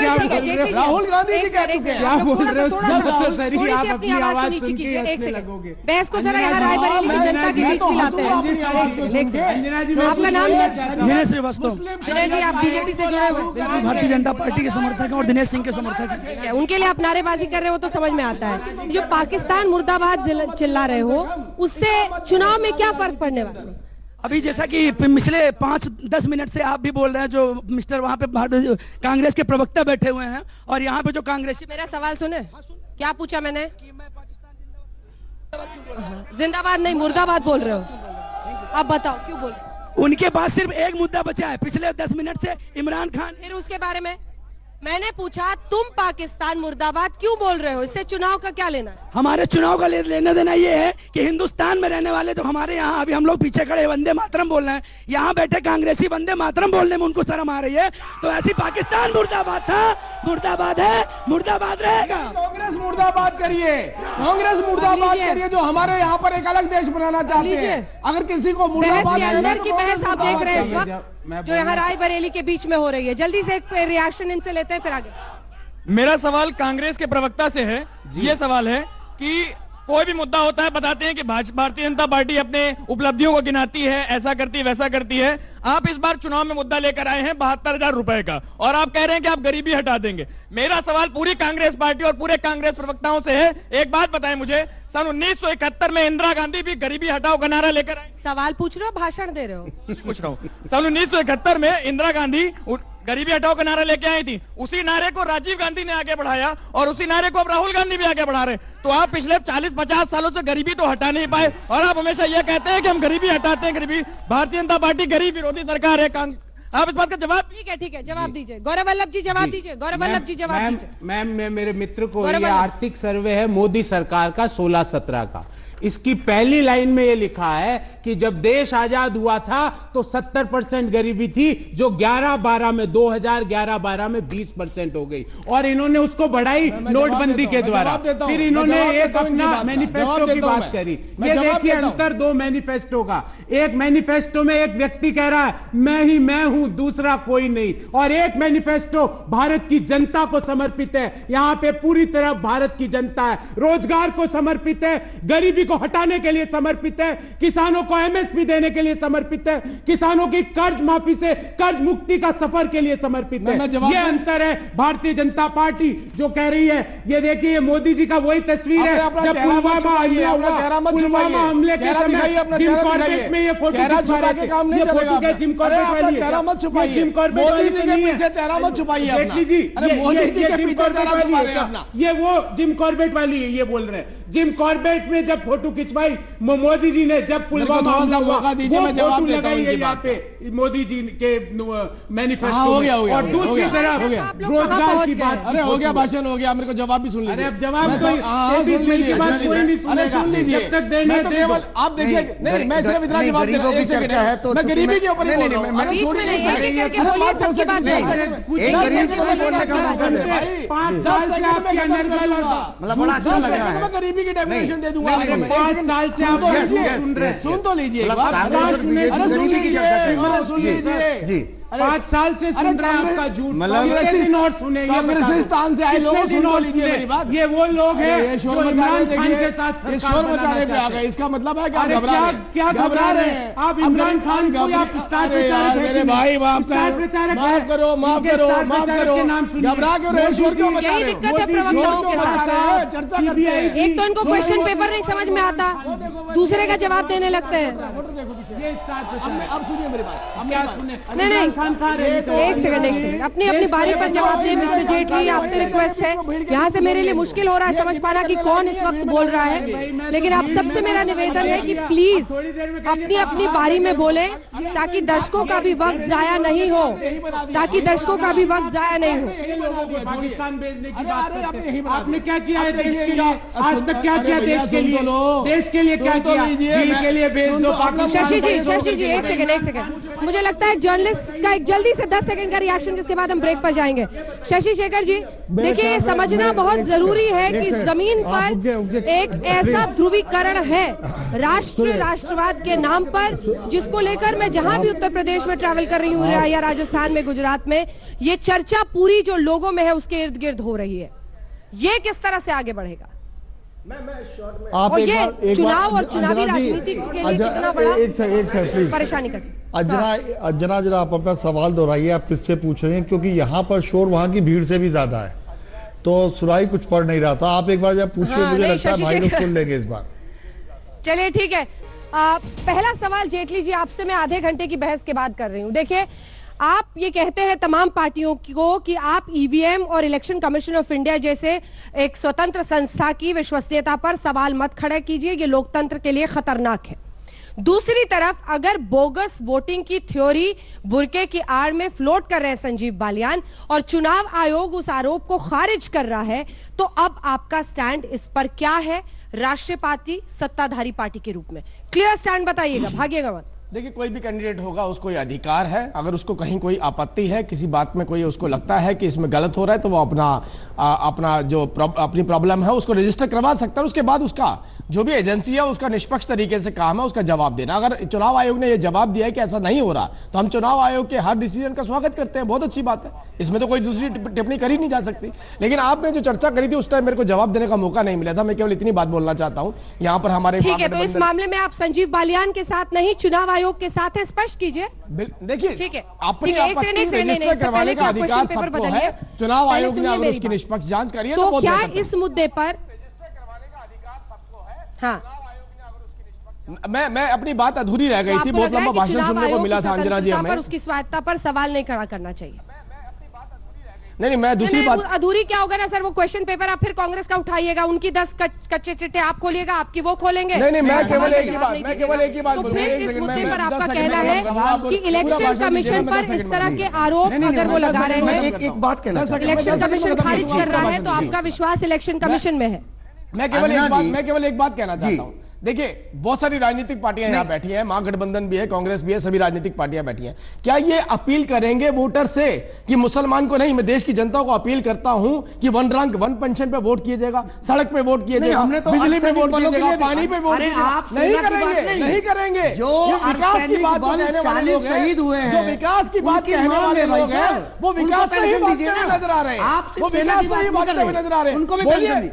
गांधी जी कह चुके हैं। बहस को जरा यहाँ रायबरेली की जनता के बीच में लाते हैं। आपका नाम? विनय श्रीवास्तव। विनय जी आप बीजेपी से जुड़े हुए? भारतीय जनता पार्टी के समर्थक हैं और दिनेश सिंह के समर्थक हैं। उनके लिए आप नारेबाजी कर रहे हो तो समझ में आता है। जो पाकिस्तान मुर्दाबाद चिल्ला रहे हो उससे चुनाव में क्या फर्क पड़ने वाला है? अभी जैसा कि पिछले 5-10 मिनट से आप भी बोल रहे हैं, जो मिस्टर वहाँ पे कांग्रेस के प्रवक्ता बैठे हुए हैं, और यहाँ पे जो कांग्रेसी। मेरा सवाल सुने, क्या पूछा मैंने? जिंदाबाद नहीं मुर्दाबाद बोल रहे हो, आप बताओ क्यों बोल रहे हो? उनके पास सिर्फ एक मुद्दा बचा है पिछले 10 मिनट से, इमरान खान। फिर उसके बारे में मैंने पूछा तुम पाकिस्तान मुर्दाबाद क्यों बोल रहे हो, इससे चुनाव का क्या लेना? हमारे चुनाव का लेना देना ये है कि हिंदुस्तान में रहने वाले जो हमारे यहाँ, अभी हम लोग पीछे खड़े वंदे मातरम बोल रहे हैं, यहाँ बैठे कांग्रेसी वंदे मातरम बोलने में उनको शर्म आ रही है, तो ऐसी पाकिस्तान मुर्दाबाद था, मुर्दाबाद है, मुर्दाबाद रहेगा। कांग्रेस मुर्दाबाद करिए, कांग्रेस मुर्दाबाद करिए, जो हमारे यहाँ पर एक अलग देश बनाना चाहते हैं। अगर किसी को मुर्दाबाद अंदर की बहस आप देख रहे हैं इस वक्त जो यहाँ रायबरेली के बीच में हो रही है, जल्दी से एक रिएक्शन इनसे लेते हैं फिर आगे। मेरा सवाल कांग्रेस के प्रवक्ता से है। ये सवाल है कि कोई भी मुद्दा होता है बताते हैं कि भारतीय जनता पार्टी अपने उपलब्धियों को गिनाती है, ऐसा करती है वैसा करती है। आप इस बार चुनाव में मुद्दा लेकर आए हैं 72,000 रुपए का, और आप कह रहे हैं कि आप गरीबी हटा देंगे। मेरा सवाल पूरी कांग्रेस पार्टी और पूरे कांग्रेस प्रवक्ताओं से है, एक बात बताएं मुझे, सन 1971 में इंदिरा गांधी भी गरीबी हटाओ का नारा लेकर आए। सवाल पूछ रहे हो भाषण दे रहे हो? पूछ रहा हूँ। सन 1971 में इंदिरा गांधी गरीबी हटाओ का नारा लेके आई थी, उसी नारे को राजीव गांधी ने आगे बढ़ाया, और उसी नारे को अब राहुल गांधी भी आगे बढ़ा रहे। तो आप पिछले 40-50 सालों से गरीबी तो हटा नहीं पाए, और आप हमेशा ये कहते हैं कि हम गरीबी हटाते हैं। गरीबी, भारतीय जनता पार्टी गरीब विरोधी सरकार है। आप इस बात का जवाब ठीक है जवाब दीजिए। गौरव वल्लभ जी जवाब दीजिए। गौरव वल्लभ जी जवाब दीजिए। मैम मेरे मित्र को गौरव ये वल्लभ। आर्थिक सर्वे है मोदी सरकार का 16-17 का। इसकी पहली लाइन में ये लिखा है कि जब देश आजाद हुआ था तो 70% गरीबी थी, जो 11-12 में 2011-12 में 20% हो गई, और इन्होंने उसको बढ़ाई नोटबंदी के द्वारा। फिर इन्होंने एक अपना मैनिफेस्टो की बात करी। ये देखिए अंतर दो मैनिफेस्टो का। एक मैनिफेस्टो में एक व्यक्ति कह रहा है मैं हूं, दूसरा कोई नहीं, और एक मैनिफेस्टो भारत की जनता को समर्पित है। यहां पे पूरी तरह भारत की जनता है, रोजगार को समर्पित है, गरीबी हटाने के लिए समर्पित है, किसानों को एमएसपी देने के लिए समर्पित है, किसानों की कर्ज माफी से कर्ज मुक्ति का सफर के लिए समर्पित है। ये अंतर है भारतीय जनता पार्टी जो कह रही है। ये देखिए मोदी जी का वही तस्वीर है जब पुलवामा हमला हुआ। पुलवामा हमले के समय जिम कॉर्बेट में ये फोटो खिंचवा रहे थे। ये फोटो क्या जिम कॉर्बेट वाली है? जिम कॉर्बेट वाली तो नहीं है। चेहरा मत छुपाइए अपना। जेटली जी मोदी जी के पीछे चेहरा छुपा रहे हैं अपना। ये वो जिम कॉर्बेट वाली है, ये बोल रहे हैं। जिम कॉर्बेट में जब फोटो खिंचवाई मोदी जी ने, जब पुलवामा हमला हुआ, वो फोटो लगाई है यहाँ पे मोदी जी के मैनिफेस्टो में। और दूसरी तरफ रोजगार की बात। अरे हो गया भाषण, हो गया, मेरे को जवाब भी सुन लीजिए। अरे अब जवाब तो 23 मई की बात कोई नहीं सुनेगा। अरे सुन लीजिए, जब तक देने मैं तो केवल आप देखिए, नहीं मैं सिर्फ इतना जवाब दे रहा हूं। एक सेकंड है, मैं गरीबी के ऊपर ही बोल रहा हूं। अरे छोड़िए, एक सेकंड बोलिए, सबकी बात है। एक गरीब को बोलने का मौका दे। 5 साल से आपकी अनर्गल और मतलब बड़ा अच्छा लग रहा है। मैं गरीबी की डेफिनेशन दे दूंगा। 5 साल से आप सुन रहे हैं। सुन तो लीजिए, अरे सुन लीजिए जी। 5 साल से सुन रहे हैं आपका झूठ। मतलब और सुने कांग्रेसी स्थान से आए लोग सुन तो लीजिए मेरी बात। ये वो लोग हैं जो इमरान खान के साथ सरकार शोर मचाने पे आ गए। इसका मतलब है कि आप क्या घबरा रहे हैं? आप इमरान खान को आप स्टार प्रचारक हैं। मेरे भाई माफ करो, माफ करो, माफ करो, माफ करो। घबरा क्यों रहे? शोर क्यों मचा रहे हो? दिक्कत है प्रवक्ताओं के साथ। चर्चा करते हैं। एक तो इनको क्वेश्चन पेपर नहीं समझ में आता, दूसरे का जवाब देने लगते हैं। अब सुनिए मेरी बात। क्या सुने? नहीं, एक सेकंड अपनी बारी पर जवाब दें। मिस्टर जेटली, आपसे रिक्वेस्ट है, यहाँ से मेरे लिए मुश्किल हो रहा है समझ पाना कि कौन इस वक्त बोल रहा है, लेकिन आप सबसे मेरा निवेदन है कि प्लीज अपनी बारी में बोलें, ताकि दर्शकों का भी वक्त जाया नहीं हो, ताकि दर्शकों का भी वक्त जाया नहीं हो। पाकिस्तान भेजने की बात करते हैं। आपने क्या किया है देश के लिए? आज तक क्या किया देश के लिए? देश के लिए क्या किया? भीड़ के लिए भेज दो पाकिस्तान। शशि जी एक सेकंड, मुझे लगता है जर्नलिस्ट का एक जल्दी से 10 सेकंड का रिएक्शन, जिसके बाद हम ब्रेक पर जाएंगे। शशि शेखर जी देखिए, ये समझना बहुत जरूरी है कि जमीन पर एक ऐसा ध्रुवीकरण है राष्ट्रवाद के नाम पर, जिसको लेकर मैं जहां भी उत्तर प्रदेश में ट्रैवल कर रही हूँ या राजस्थान में, गुजरात में, ये चर्चा पूरी जो लोगों में है उसके इर्द गिर्द हो रही है। ये किस तरह से आगे बढ़ेगा? आप और एक ये बार चुनाव और चुनावी राजनीति के लिए कितना बड़ा एक परेशानी का अंजना जरा आप अपना सवाल दोहराइए, आप किससे पूछ रहे हैं? क्योंकि यहाँ पर शोर वहाँ की भीड़ से भी ज्यादा है, तो सुराई कुछ पड़ नहीं रहा था। आप एक बार जब पूछिए, मुझे लगता है भाई लोग सुन लेंगे इस बार। चलिए ठीक है। पहला सवाल जेटली जी आपसे मैं आधे घंटे की बहस के बाद कर रही हूँ। देखिए, आप ये कहते हैं तमाम पार्टियों को कि आप ईवीएम और इलेक्शन कमीशन ऑफ इंडिया जैसे एक स्वतंत्र संस्था की विश्वसनीयता पर सवाल मत खड़ा कीजिए, ये लोकतंत्र के लिए खतरनाक है। दूसरी तरफ अगर बोगस वोटिंग की थ्योरी बुरके की आड़ में फ्लोट कर रहे हैं संजीव बालियान, और चुनाव आयोग उस आरोप को खारिज कर रहा है, तो अब आपका स्टैंड इस पर क्या है राष्ट्रीय पार्टी, सत्ताधारी पार्टी के रूप में? क्लियर स्टैंड बताइएगा, भागिएगा मत। देखिए, कोई भी कैंडिडेट होगा, उसको ये अधिकार है, अगर उसको कहीं कोई आपत्ति है, किसी बात में कोई उसको लगता है कि इसमें गलत हो रहा है, तो वो अपना जो अपनी प्रॉब्लम है उसको रजिस्टर करवा सकता है। उसके बाद उसका जो भी एजेंसी है उसका निष्पक्ष तरीके से काम है उसका जवाब देना। अगर चुनाव आयोग ने यह जवाब दिया है कि ऐसा नहीं हो रहा, तो हम चुनाव आयोग के हर डिसीजन का स्वागत करते हैं, बहुत अच्छी बात है, इसमें तो कोई दूसरी टिप्पणी करी नहीं जा सकती। लेकिन आपने जो चर्चा करी थी उस टाइम मेरे को जवाब देने का मौका नहीं मिला था। मैं केवल इतनी बात बोलना चाहता हूं यहाँ पर हमारे। ठीक है, तो इस मामले में आप संजीव बालियान के साथ नहीं, चुनाव आयोग के साथ है, स्पष्ट कीजिए। देखिए, ठीक है, अपनी रजिस्टर करवाने का अधिकार सबको है। चुनाव आयोग ने अगर उसकी निष्पक्ष जांच करी है तो क्या इस मुद्दे पर? हाँ, मैं अपनी बात अधूरी रह गई थी, बहुत लंबा भाषण सुनने को मिला था अंजना जी हमें। उसकी स्वायत्ता पर सवाल नहीं खड़ा करना चाहिए। नहीं, मैं दूसरी नहीं, बात, अधूरी क्या होगा ना सर, वो क्वेश्चन पेपर आप फिर कांग्रेस का उठाइएगा, उनकी 10 कच्चे चिट्ठे आप खोलिएगा, आपकी वो खोलेंगे। नहीं, मैं केवल एक ही बात तो फिर इस मुद्दे पर आपका कहना है कि इलेक्शन कमीशन पर इस तरह के आरोप अगर वो लगा रहे हैं, एक बात कहना, इलेक्शन कमीशन खारिज कर रहा है, तो आपका विश्वास इलेक्शन कमीशन में है? मैं केवल एक बात कहना चाहता हूँ। देखिए, बहुत सारी राजनीतिक पार्टियां यहाँ बैठी हैं, महागठबंधन भी है, कांग्रेस भी है, सभी राजनीतिक पार्टियां बैठी हैं। क्या ये अपील करेंगे वोटर से कि मुसलमान को नहीं, मैं देश की जनता को अपील करता हूं कि वन रैंक वन पेंशन पे वोट किया जाएगा, सड़क पे वोट किया जाएगा, बिजली पे वोट किया जाएगा, पानी पे वोट किया जाएगा? नहीं करेंगे। जो विकास की बात कहने वाले लोग शहीद हुए हैं, जो विकास की बात कहने वाले लोग हैं, वो विकास से ही बात करते नजर आ रहे हैं, वो विकास से ही बात करते हुए नजर आ रहे हैं।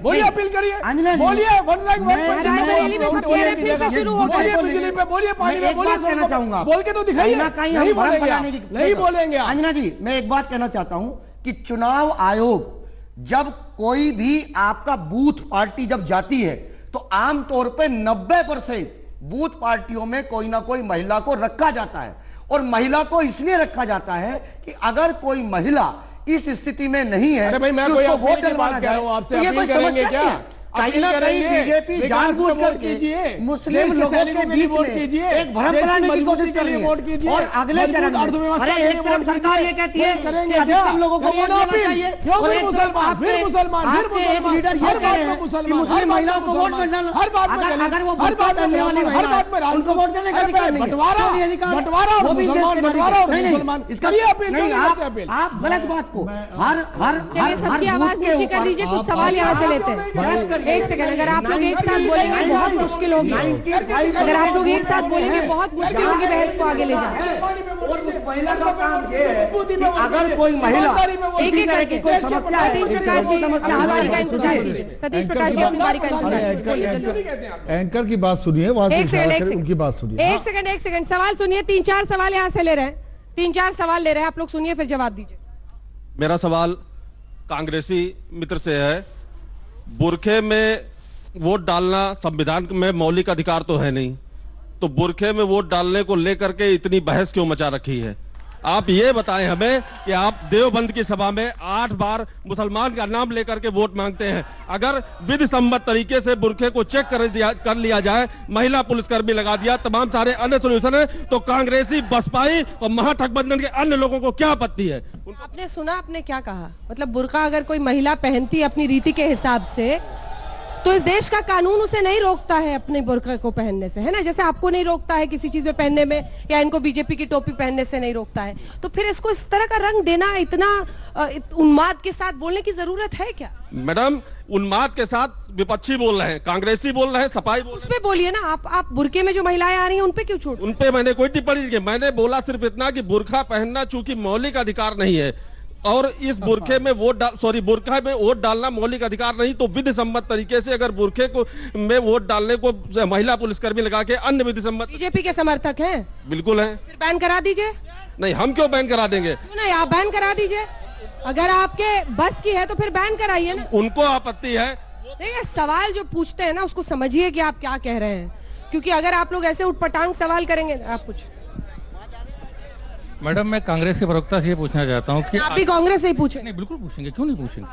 बोलिए, अपील करिए, बोलिए वन रैंक वन पेंशन, बिजली पे बोलिए, पानी पे बोलिए, बोल के तो दिखाइए। नहीं बोलेंगे। अंजना जी, मैं एक बात कहना चाहता हूं कि चुनाव आयोग जब कोई भी आपका बूथ पार्टी जब जाती है तो आमतौर पे 90% बूथ पार्टियों में कोई ना कोई महिला को रखा जाता है, और महिला को इसलिए रखा जाता है कि अगर कोई महिला इस स्थिति में नहीं है, अरे भाई, मैं कोई वोट डलवाना चाह रहा हूं आपसे, अपील करेंगे क्या? कहीं ना कहीं बीजेपी जानबूझ करके मुस्लिम लोगों के बीच में एक भ्रम फैलाने की कोशिश कर रही है। और अगले चरण में, अरे एक तरफ सरकार ये कहती है कि अधिकतम लोगों को वोट देना चाहिए, और एक तरफ आपके एक लीडर ये कह रहे हैं कि मुस्लिम महिलाओं को वोट मिलना, अगर वो वोट करने वाली महिला है उनको वोट देने का अधिकार नहीं है, वो भी नहीं, इसका नहीं, आप गलत बात को सबकी आवाज नीचे कर दीजिए। कुछ सवाल यहाँ से लेते हैं। एक सेकंड, अगर आप लोग एक साथ बोलेंगे बहुत मुश्किल होगी, अगर आप लोग एक साथ बोलेंगे बहुत मुश्किल होगी बहस को आगे ले जाना। और उस महिला का काम ये है कि अगर कोई महिला एक एक करके सतीश प्रकाश जी अपनी बारी का इंतजार कीजिए। सतीश प्रकाश जी अपनी बारी का इंतजार। एंकर की बात सुनिए, उनकी बात सुनिए। एक सेकंड सवाल सुनिए। 3-4 सवाल यहाँ से ले रहे हैं, 3-4 सवाल ले रहे हैं, आप लोग सुनिए फिर जवाब दीजिए। मेरा सवाल कांग्रेसी मित्र से है, बुरखे में वोट डालना संविधान में मौलिक अधिकार तो है नहीं, तो बुरखे में वोट डालने को लेकर के इतनी बहस क्यों मचा रखी है? आप ये बताएं हमें कि आप देवबंद की सभा में 8 बार मुसलमान का नाम लेकर के वोट मांगते हैं। अगर विधि सम्मत तरीके से बुरखे को चेक कर लिया जाए, महिला पुलिसकर्मी लगा दिया, तमाम सारे अन्य सोल्यूशन है, तो कांग्रेसी, बसपाई और महागठबंधन के अन्य लोगों को क्या आपत्ति है? आपने सुना, आपने क्या कहा? मतलब बुर्का अगर कोई महिला पहनती है अपनी रीति के हिसाब से, तो इस देश का कानून उसे नहीं रोकता है अपने बुर्का को पहनने से, है ना? जैसे आपको नहीं रोकता है किसी चीज में पहनने में, या इनको बीजेपी की टोपी पहनने से नहीं रोकता है, तो फिर इसको इस तरह का रंग देना, इतना उन्माद के साथ बोलने की जरूरत है क्या? मैडम, उन्माद के साथ विपक्षी बोल रहे हैं, कांग्रेसी बोल रहे हैं, सपाई बोल रहे हैं। उस पे बोलिए ना आप बुरके में जो महिलाएं आ रही हैं उन पे क्यों छोड़? उन पे मैंने कोई टिप्पणी नहीं की, मैंने बोला सिर्फ इतना कि बुर्का पहनना चूंकि मौलिक अधिकार नहीं है, और इस बुरखे में बुरखा में वोट डालना मौलिक अधिकार नहीं, तो विधि सम्मत तरीके से अगर बुरखे को में वोट डालने को महिला पुलिसकर्मी लगा के अन्य विधि सम्मत। बीजेपी के समर्थक हैं? बिल्कुल हैं। फिर बैन करा दीजिए। नहीं, हम क्यों बैन करा देंगे? नहीं, आप बैन करा दीजिए, अगर आपके बस की है तो फिर बैन कराइए ना। उनको आपत्ति है? देखिए, सवाल जो पूछते हैं ना उसको समझिए कि आप क्या कह रहे हैं, क्योंकि अगर आप लोग ऐसे उठपटांग सवाल करेंगे, आप कुछ। मैडम, मैं कांग्रेस के प्रवक्ता से ये पूछना चाहता हूँ कि आप भी कांग्रेस से ही पूछें? नहीं, बिल्कुल पूछेंगे, क्यों नहीं पूछेंगे?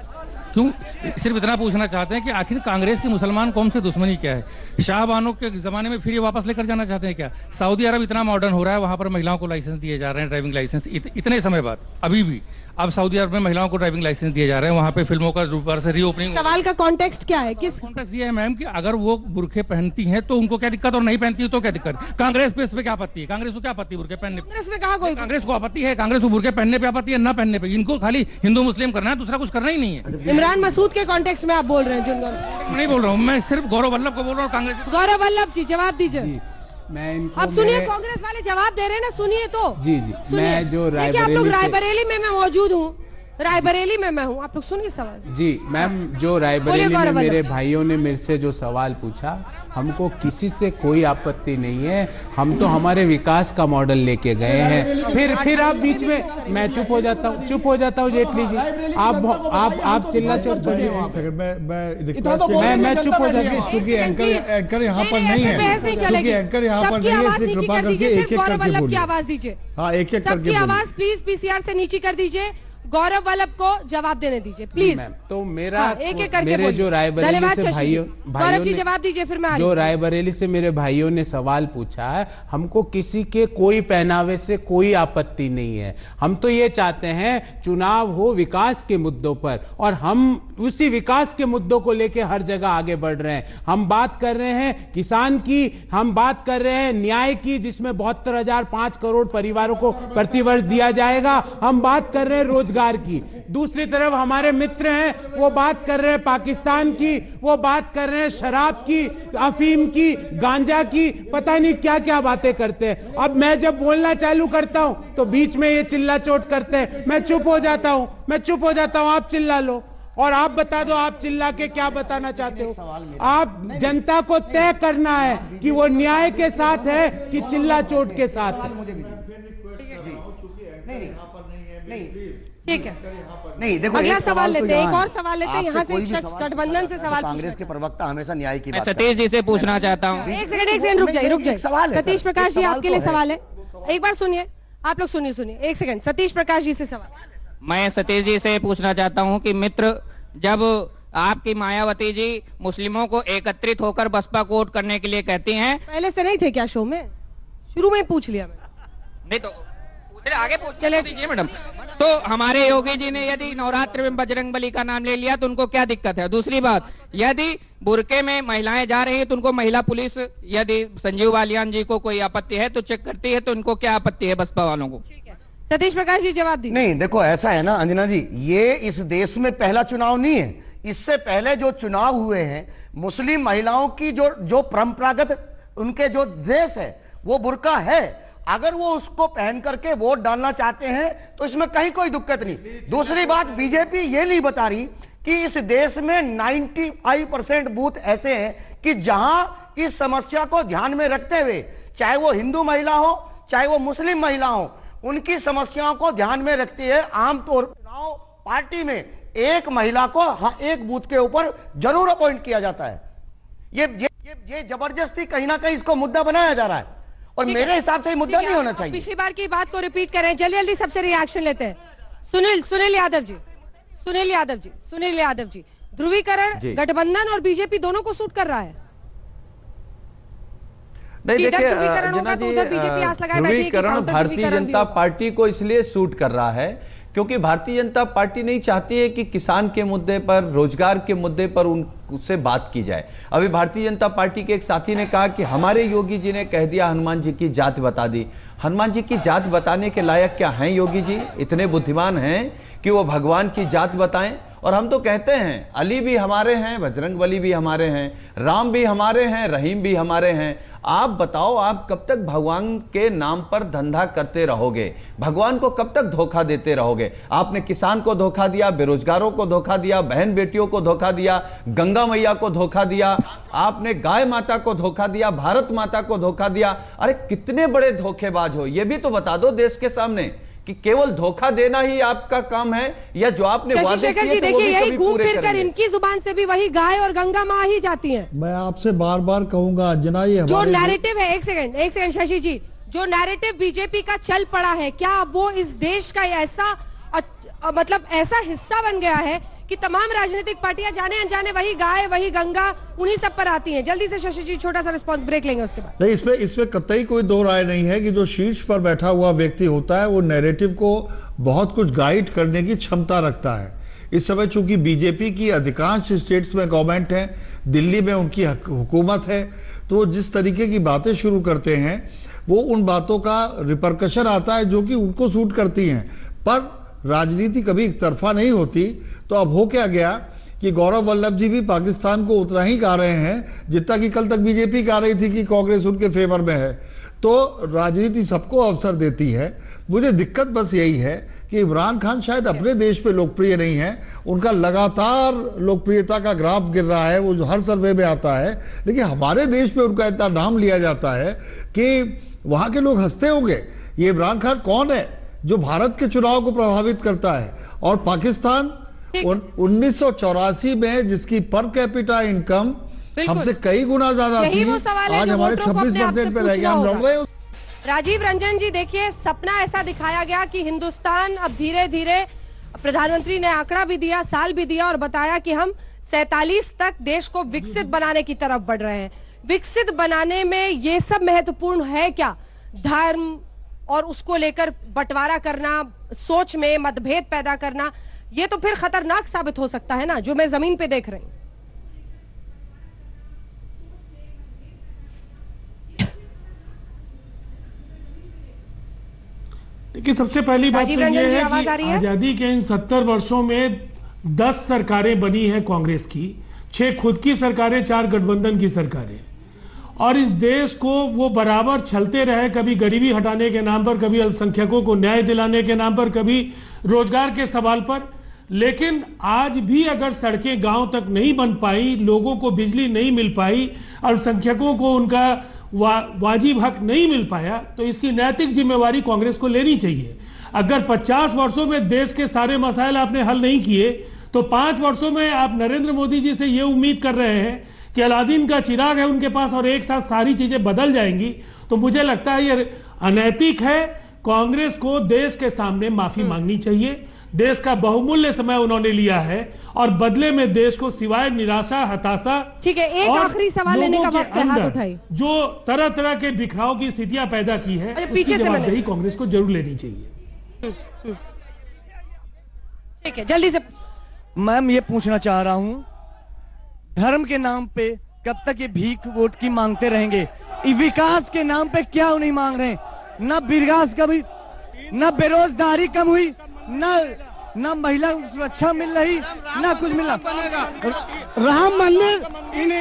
क्यों? सिर्फ इतना पूछना चाहते हैं कि आखिर कांग्रेस की मुसलमान कौम से दुश्मनी क्या है? शाहबानो के जमाने में फिर ये वापस लेकर जाना चाहते हैं क्या? सऊदी अरब इतना मॉडर्न हो रहा है, वहां पर महिलाओं को लाइसेंस दिए जा रहे हैं, ड्राइविंग लाइसेंस, इतने समय बाद अभी भी अब सऊदी अरब में महिलाओं को ड्राइविंग लाइसेंस दिए जा रहे हैं, वहां पे फिल्मों का दोबारा से रीओपनिंग। सवाल का कॉन्टेक्स्ट क्या है? किस कॉन्टेक्स्ट ये है मैम कि अगर वो बुरखे पहनती हैं तो उनको क्या दिक्कत, और नहीं पहनती है तो क्या दिक्कत? कांग्रेस पे इस पे क्या आपत्ति है? कांग्रेस को क्या आपत्ति बुरखे पहनने? कांग्रेस में कहा कोई? कांग्रेस को आपत्ति है, कांग्रेस को बुरखे पहनने पे आपत्ति है, ना पहनने पे। इनको खाली हिंदू मुस्लिम करना है, दूसरा कुछ करना ही नहीं है। इमरान मसूद के कॉन्टेक्स्ट में आप बोल रहे हैं? जिन नहीं बोल रहा हूँ मैं, सिर्फ गौरव वल्लभ को बोल रहा हूँ। कांग्रेस गौरव वल्लभ जी जवाब दीजिए। मैं इनको अब सुनिए, कांग्रेस वाले जवाब दे रहे हैं ना, सुनिए तो। जी, मैं जो आप लोग रायबरेली में मैं मौजूद हूँ, रायबरेली में मैं हूँ, आप लोग सुनिए सवाल। जी मैम, जो रायबरेली में मेरे भाइयों ने मेरे से जो सवाल पूछा, हमको किसी से कोई आपत्ति नहीं है, हम तो हमारे विकास का मॉडल लेके गए हैं। फिर आप बीच में, मैं चुप हो जाता हूँ जेटली जी, आप चिल्ला से मैं चुप हो जाती हूँ, क्योंकि एंकर यहाँ पर नहीं है, क्योंकि एंकर यहाँ पर नहीं है, इसलिए कृपा करके एक एक करके बोलिए। आवाज दीजिए। हाँ, एक एक करके सबकी आवाज प्लीज पीसीआर से नीचे कर दीजिए। गौरव वल्लभ को जवाब देने दीजिए प्लीज। तो मेरा एक एक करके मेरे बोलिए। जो रायबरेली धन्यवाद से शशि जी। गौरव जी ने- जवाब दीजिए, फिर मैं आ जो रही हूँ। रायबरेली से मेरे भाइयों ने सवाल पूछा है, हमको किसी के कोई पहनावे से कोई आपत्ति नहीं है। हम तो ये चाहते हैं चुनाव हो विकास के मुद्दों पर, और हम उसी विकास के मुद्दों को लेकर हर जगह आगे बढ़ रहे हैं। हम बात कर रहे हैं किसान की, हम बात कर रहे हैं न्याय की, जिसमें 72,005 करोड़ परिवारों को प्रतिवर्ष दिया जाएगा। हम बात कर रहे हैं रोजगार की। दूसरी तरफ हमारे मित्र हैं, वो बात कर रहे हैं पाकिस्तान की, वो बात कर रहे हैं शराब की, अफीम की, गांजा की, पता नहीं क्या क्या बातें करते हैं। अब मैं जब बोलना चालू करता हूं तो बीच में ये चिल्ला चोट करते हैं, मैं चुप हो जाता हूं, आप चिल्ला लो। और आप बता दो, आप चिल्ला के क्या बताना चाहते हो? आप जनता को तय करना है कि वो न्याय के साथ है कि चिल्ला चोट के साथ है। ठीक है, नहीं देखो, अगला एक सवाल तो लेते हैं, यहाँ एक और है। सवाल लेते हैं। आपसे यहाँ से कोई एक भी शख्स सवाल गठबंधन से सवाल कांग्रेस के प्रवक्ता हमेशा न्याय की मैं बात सतीश जी से पूछना चाहता हूँ। एक सेकंड रुक जाइए। सतीश प्रकाश जी, आपके लिए सवाल है, एक बार सुनिए, आप लोग सुनिए। एक सेकंड, सतीश प्रकाश जी से सवाल। मैं सतीश जी से पूछना चाहता हूं कि मित्र, जब आपकी मायावती जी मुस्लिमों को एकत्रित होकर बसपा को वोट करने के लिए कहती हैं, पहले से नहीं थे क्या शो में? शुरू में ही पूछ लिया मैंने। नहीं तो आगे पूछ दीजिए मैडम। तो हमारे योगी जी ने यदि नवरात्र में बजरंगबली का नाम ले लिया तो उनको क्या दिक्कत है? दूसरी बात, यदि बुरके में महिलाएं जा रही है तो उनको महिला पुलिस, यदि संजीव बालियान जी को कोई आपत्ति है तो चेक करती है, तो उनको क्या आपत्ति है बसपा वालों को? सतीश प्रकाश जी जवाब दीजिए। नहीं देखो, ऐसा है ना अंजना जी, ये इस देश में पहला चुनाव नहीं है। इससे पहले जो चुनाव हुए हैं, मुस्लिम महिलाओं की जो परंपरागत उनके जो ड्रेस है वो बुर्का है। अगर वो उसको पहन करके वोट डालना चाहते हैं तो इसमें कहीं कोई दिक्कत नहीं। दूसरी बात, बीजेपी ये नहीं बता रही कि इस देश में 95% बूथ ऐसे हैं कि जहां इस समस्या को ध्यान में रखते हुए, चाहे वो हिंदू महिला हो चाहे वो मुस्लिम महिला हो, उनकी समस्याओं को ध्यान में रखते हुए आमतौर पर चुनाव पार्टी में एक महिला को एक बूथ के ऊपर जरूर अपॉइंट किया जाता है। ये जबरदस्ती कहीं ना कहीं इसको मुद्दा बनाया जा रहा है, और मेरे हिसाब से मुद्दा नहीं होना चाहिए। पिछली बार की बात को रिपीट करें, जल्दी जल्दी सबसे रिएक्शन लेते हैं। सुनील यादव जी, ध्रुवीकरण गठबंधन और बीजेपी दोनों को सूट कर रहा है। नहीं देखिए, ध्रुवीकरण होगा तो उधर बीजेपी आस लगाए बैठी है कि ध्रुवीकरण काउंटर भारतीय ध्रुवीकरण भी जनता होगा। पार्टी को इसलिए सूट कर रहा है क्योंकि भारतीय जनता पार्टी नहीं चाहती है कि किसान के मुद्दे पर, रोजगार के मुद्दे पर उनसे बात की जाए। अभी भारतीय जनता पार्टी के एक साथी ने कहा कि हमारे योगी जी ने कह दिया हनुमान जी की जात बता दी। हनुमान जी की जात बताने के लायक क्या हैं योगी जी? इतने बुद्धिमान हैं कि वो भगवान की जात बताएं? और हम तो कहते हैं अली भी हमारे हैं, बजरंगबली भी हमारे हैं, राम भी हमारे हैं, रहीम भी हमारे हैं। आप बताओ, आप कब तक भगवान के नाम पर धंधा करते रहोगे? भगवान को कब तक धोखा देते रहोगे? आपने किसान को धोखा दिया, बेरोजगारों को धोखा दिया, बहन बेटियों को धोखा दिया, गंगा मैया को धोखा दिया, आपने गाय माता को धोखा दिया, भारत माता को धोखा दिया। अरे कितने बड़े धोखेबाज हो, ये भी तो बता दो देश के सामने कि केवल धोखा देना ही आपका काम है, या जो आपने वादे शशिशेखर किए जी थे वो देखिए, भी यही कभी घूम पूरे फिर कर करेंगे? इनकी जुबान से भी वही गाय और गंगा माँ ही जाती हैं। मैं आपसे बार बार कहूंगा अंजना, ये जो हमारे नैरेटिव है, एक सेकंड शशि जी, जो नैरेटिव बीजेपी का चल पड़ा है, क्या वो इस देश का ऐसा मतलब ऐसा हिस्सा बन गया है कि तमाम राजनीतिक पार्टियां जाने अनजाने वही गाय वही गंगा उन्हीं सब पर आती हैं? जल्दी से शशि जी छोटा सा रिस्पांस ब्रेक लेंगे, उसके बाद। नहीं, इसमें कतई कोई दो राय नहीं है कि जो शीर्ष पर बैठा हुआ व्यक्ति होता है वो नैरेटिव को बहुत कुछ गाइड करने की क्षमता रखता है। इस समय चूंकि बीजेपी की अधिकांश स्टेट्स में गवर्नमेंट है, दिल्ली में उनकी हुकूमत है, तो जिस तरीके की बातें शुरू करते हैं वो उन बातों का रिपरकशन आता है जो कि उनको सूट करती हैं। पर राजनीति कभी एक तरफा नहीं होती। तो अब हो क्या गया कि गौरव वल्लभ जी भी पाकिस्तान को उतना ही गा रहे हैं जितना कि कल तक बीजेपी गा रही थी कि कांग्रेस उनके फेवर में है। तो राजनीति सबको अवसर देती है। मुझे दिक्कत बस यही है कि इमरान खान शायद अपने देश पे लोकप्रिय नहीं है, उनका लगातार लोकप्रियता का ग्राफ गिर रहा है, वो हर सर्वे में आता है, लेकिन हमारे देश पे उनका इतना नाम लिया जाता है कि वहाँ के लोग हंसते होंगे, ये इमरान खान कौन है जो भारत के चुनाव को प्रभावित करता है। और पाकिस्तान 1984 में जिसकी पर कैपिटा इनकम हमसे कई गुना ज्यादा थी, आज हमारे 26% पे रह गया। हम लड़ रहे हैं। राजीव रंजन जी देखिए, सपना ऐसा दिखाया गया कि हिंदुस्तान अब धीरे धीरे प्रधानमंत्री ने आंकड़ा भी दिया, साल भी दिया और बताया कि हम 47 तक देश को विकसित बनाने की तरफ बढ़ रहे हैं। विकसित बनाने में ये सब महत्वपूर्ण है क्या? धर्म और उसको लेकर बंटवारा करना, सोच में मतभेद पैदा करना, ये तो फिर खतरनाक साबित हो सकता है ना, जो मैं जमीन पे देख रही हूं। देखिए, सबसे पहली बात तो ये है कि आजादी के इन 70 वर्षों में 10 सरकारें बनी हैं कांग्रेस की, 6 खुद की सरकारें, 4 गठबंधन की सरकारें, और इस देश को वो बराबर चलते रहे, कभी गरीबी हटाने के नाम पर, कभी अल्पसंख्यकों को न्याय दिलाने के नाम पर, कभी रोजगार के सवाल पर। लेकिन आज भी अगर सड़कें गांव तक नहीं बन पाई, लोगों को बिजली नहीं मिल पाई, अल्पसंख्यकों को उनका वाजिब हक नहीं मिल पाया, तो इसकी नैतिक जिम्मेवारी कांग्रेस को लेनी चाहिए। अगर 50 वर्षों में देश के सारे मसाइल आपने हल नहीं किए, तो 5 वर्षों में आप नरेंद्र मोदी जी से ये उम्मीद कर रहे हैं कि अलादीन का चिराग है उनके पास और एक साथ सारी चीजें बदल जाएंगी, तो मुझे लगता है ये अनैतिक है। कांग्रेस को देश के सामने माफी मांगनी चाहिए। देश का बहुमूल्य समय उन्होंने लिया है और बदले में देश को सिवाय निराशा, हताशा, ठीक है, एक आखिरी सवाल लेने का वक्त है, हाथ उठाइए, जो तरह तरह के बिखराव की स्थितियां पैदा की है, पीछे से जवाबदेही कांग्रेस को जरूर लेनी चाहिए। ठीक है, जल्दी से। मैम, ये पूछना चाह रहा हूं, धर्म के नाम पे कब तक ये भीख वोट की मांगते रहेंगे? विकास के नाम पे क्या नहीं मांग रहे? न विकास कभी, न बेरोजगारी कम हुई, न महिला सुरक्षा मिल रही, न कुछ मिला। राम मंदिर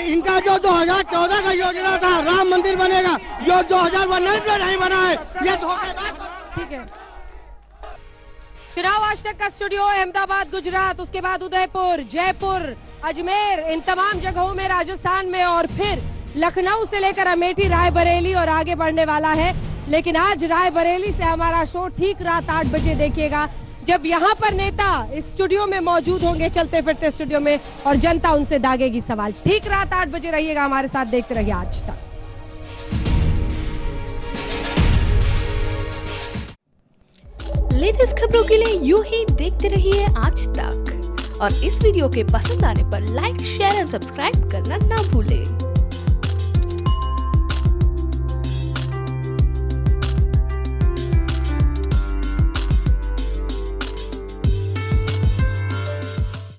इनका जो 2014 का योजना था, राम मंदिर बनेगा, जो 2019 में नहीं बना है, ये धोखेबाज। ठीक है, चुनाव आज तक का स्टूडियो अहमदाबाद, गुजरात, उसके बाद उदयपुर, जयपुर, अजमेर, इन तमाम जगहों में, राजस्थान में, और फिर लखनऊ से लेकर अमेठी, रायबरेली और आगे बढ़ने वाला है। लेकिन आज रायबरेली से हमारा शो ठीक रात 8 बजे देखिएगा, जब यहाँ पर नेता इस स्टूडियो में मौजूद होंगे, चलते फिरते स्टूडियो में, और जनता उनसे दागेगी सवाल। ठीक रात 8 बजे रहिएगा हमारे साथ, देखते रहिए आज तक। लेटेस्ट खबरों के लिए यूं ही देखते रहिए आज तक, और इस वीडियो के पसंद आने पर लाइक, शेयर और सब्सक्राइब करना ना भूलें।